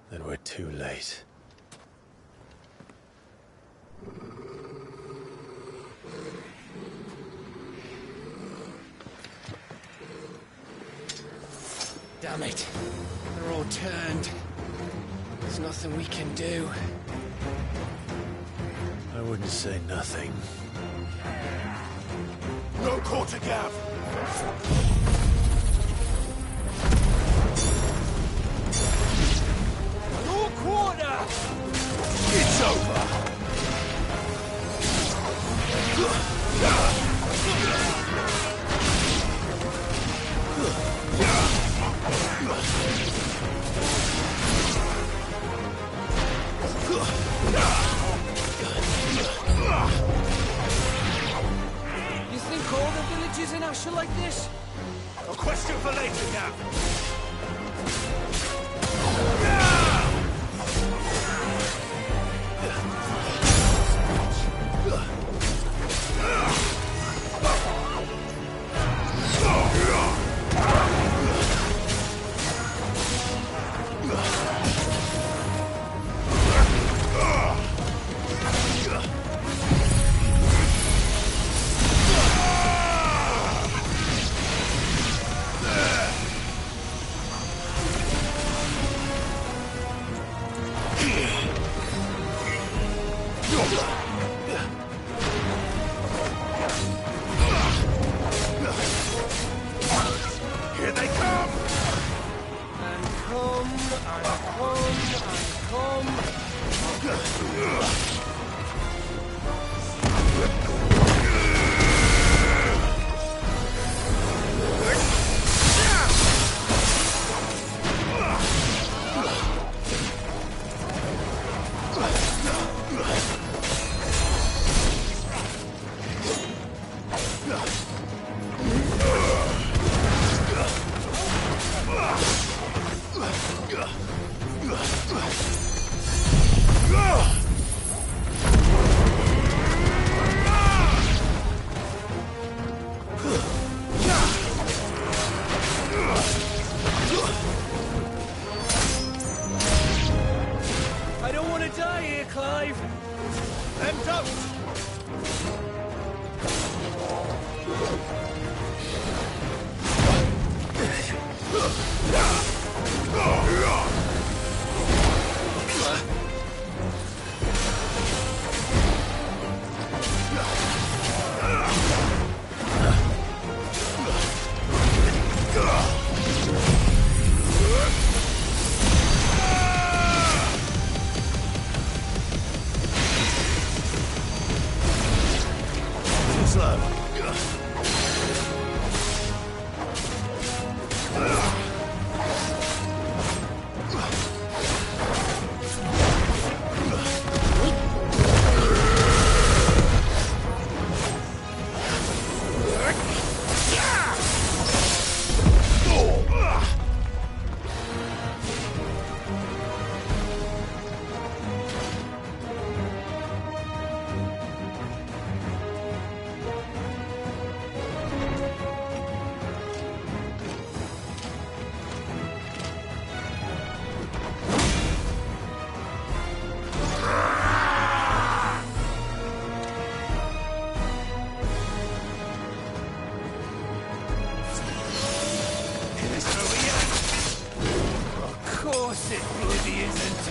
Then we're too late. Damn it. They're all turned. There's nothing we can do. I wouldn't say nothing. No quarter gap! No quarter! It's over! You think all the villages in Ash are like this? A question for later, Gav. Here they come! And come, and come, and come. I don't want to die here, Clive. Them don't! Slow. Of course it bloody isn't.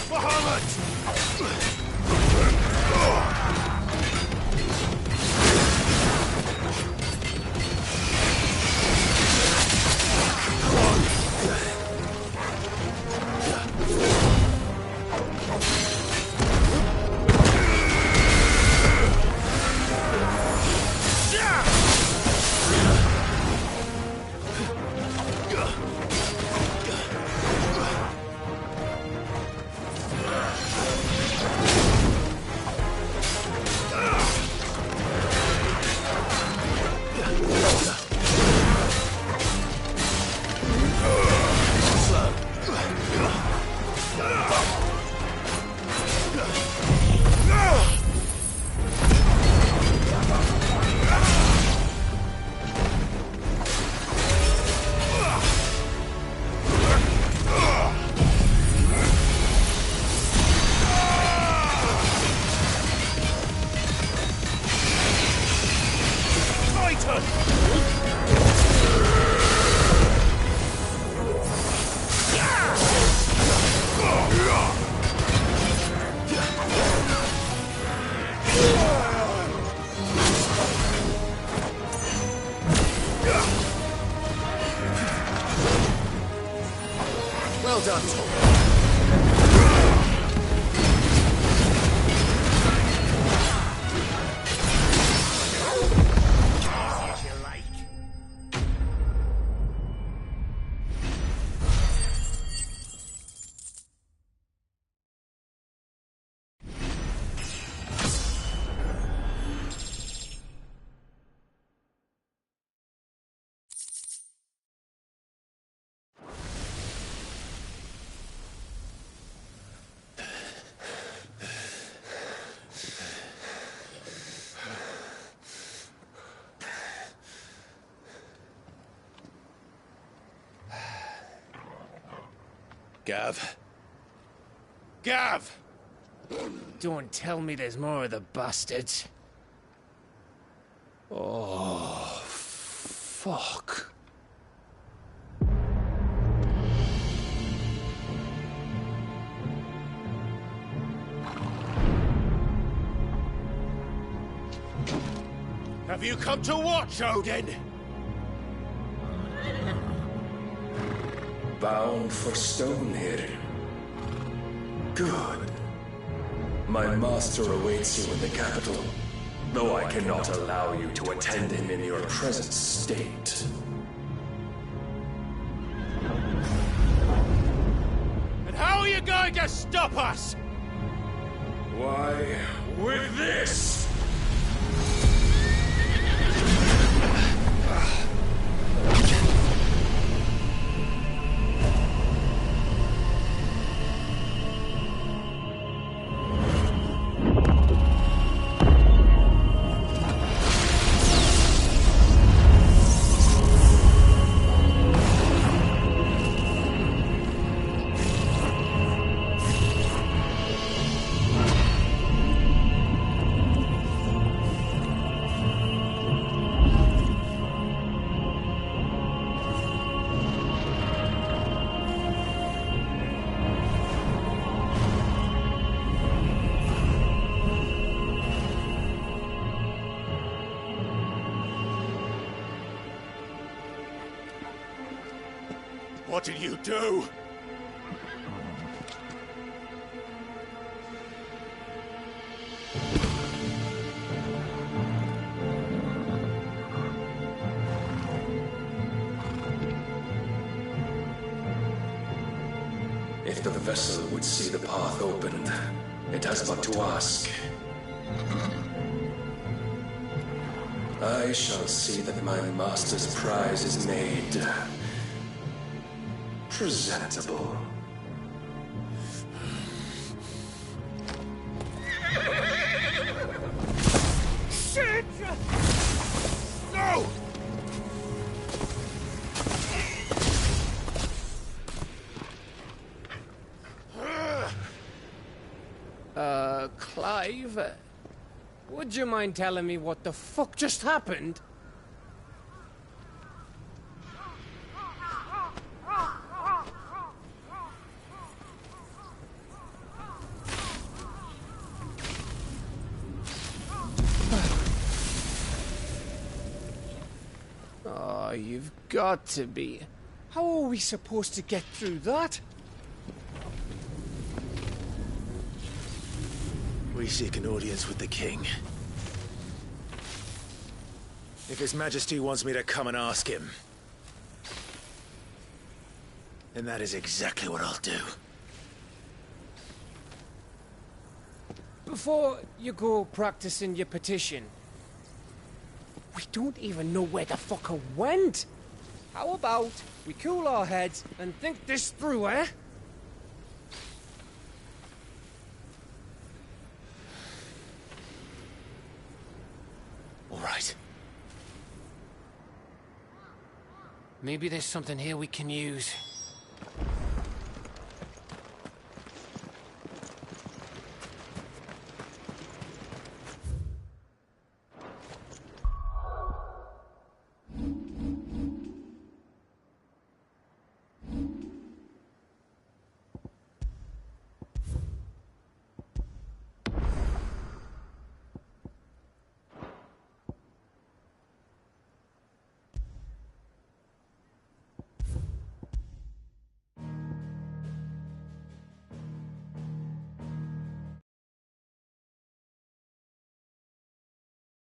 Muhammad! Gav. Gav! Don't tell me there's more of the bastards. Oh, fuck. Have you come to watch, Odin? Bound for Stonehill. Good. My master awaits you in the capital, though I cannot allow you to attend him in your present state. And how are you going to stop us? Why, with this! What did you do? If the vessel would see the path opened, it has but to ask. I shall see that my master's prize is made presentable. Shit! No! Clive? Would you mind telling me what the fuck just happened? Oh, you've got to be. How are we supposed to get through that? We seek an audience with the king. If His Majesty wants me to come and ask him, then that is exactly what I'll do. Before you go practicing your petition, we don't even know where the fucker went. How about we cool our heads and think this through, eh? All right. Maybe there's something here we can use.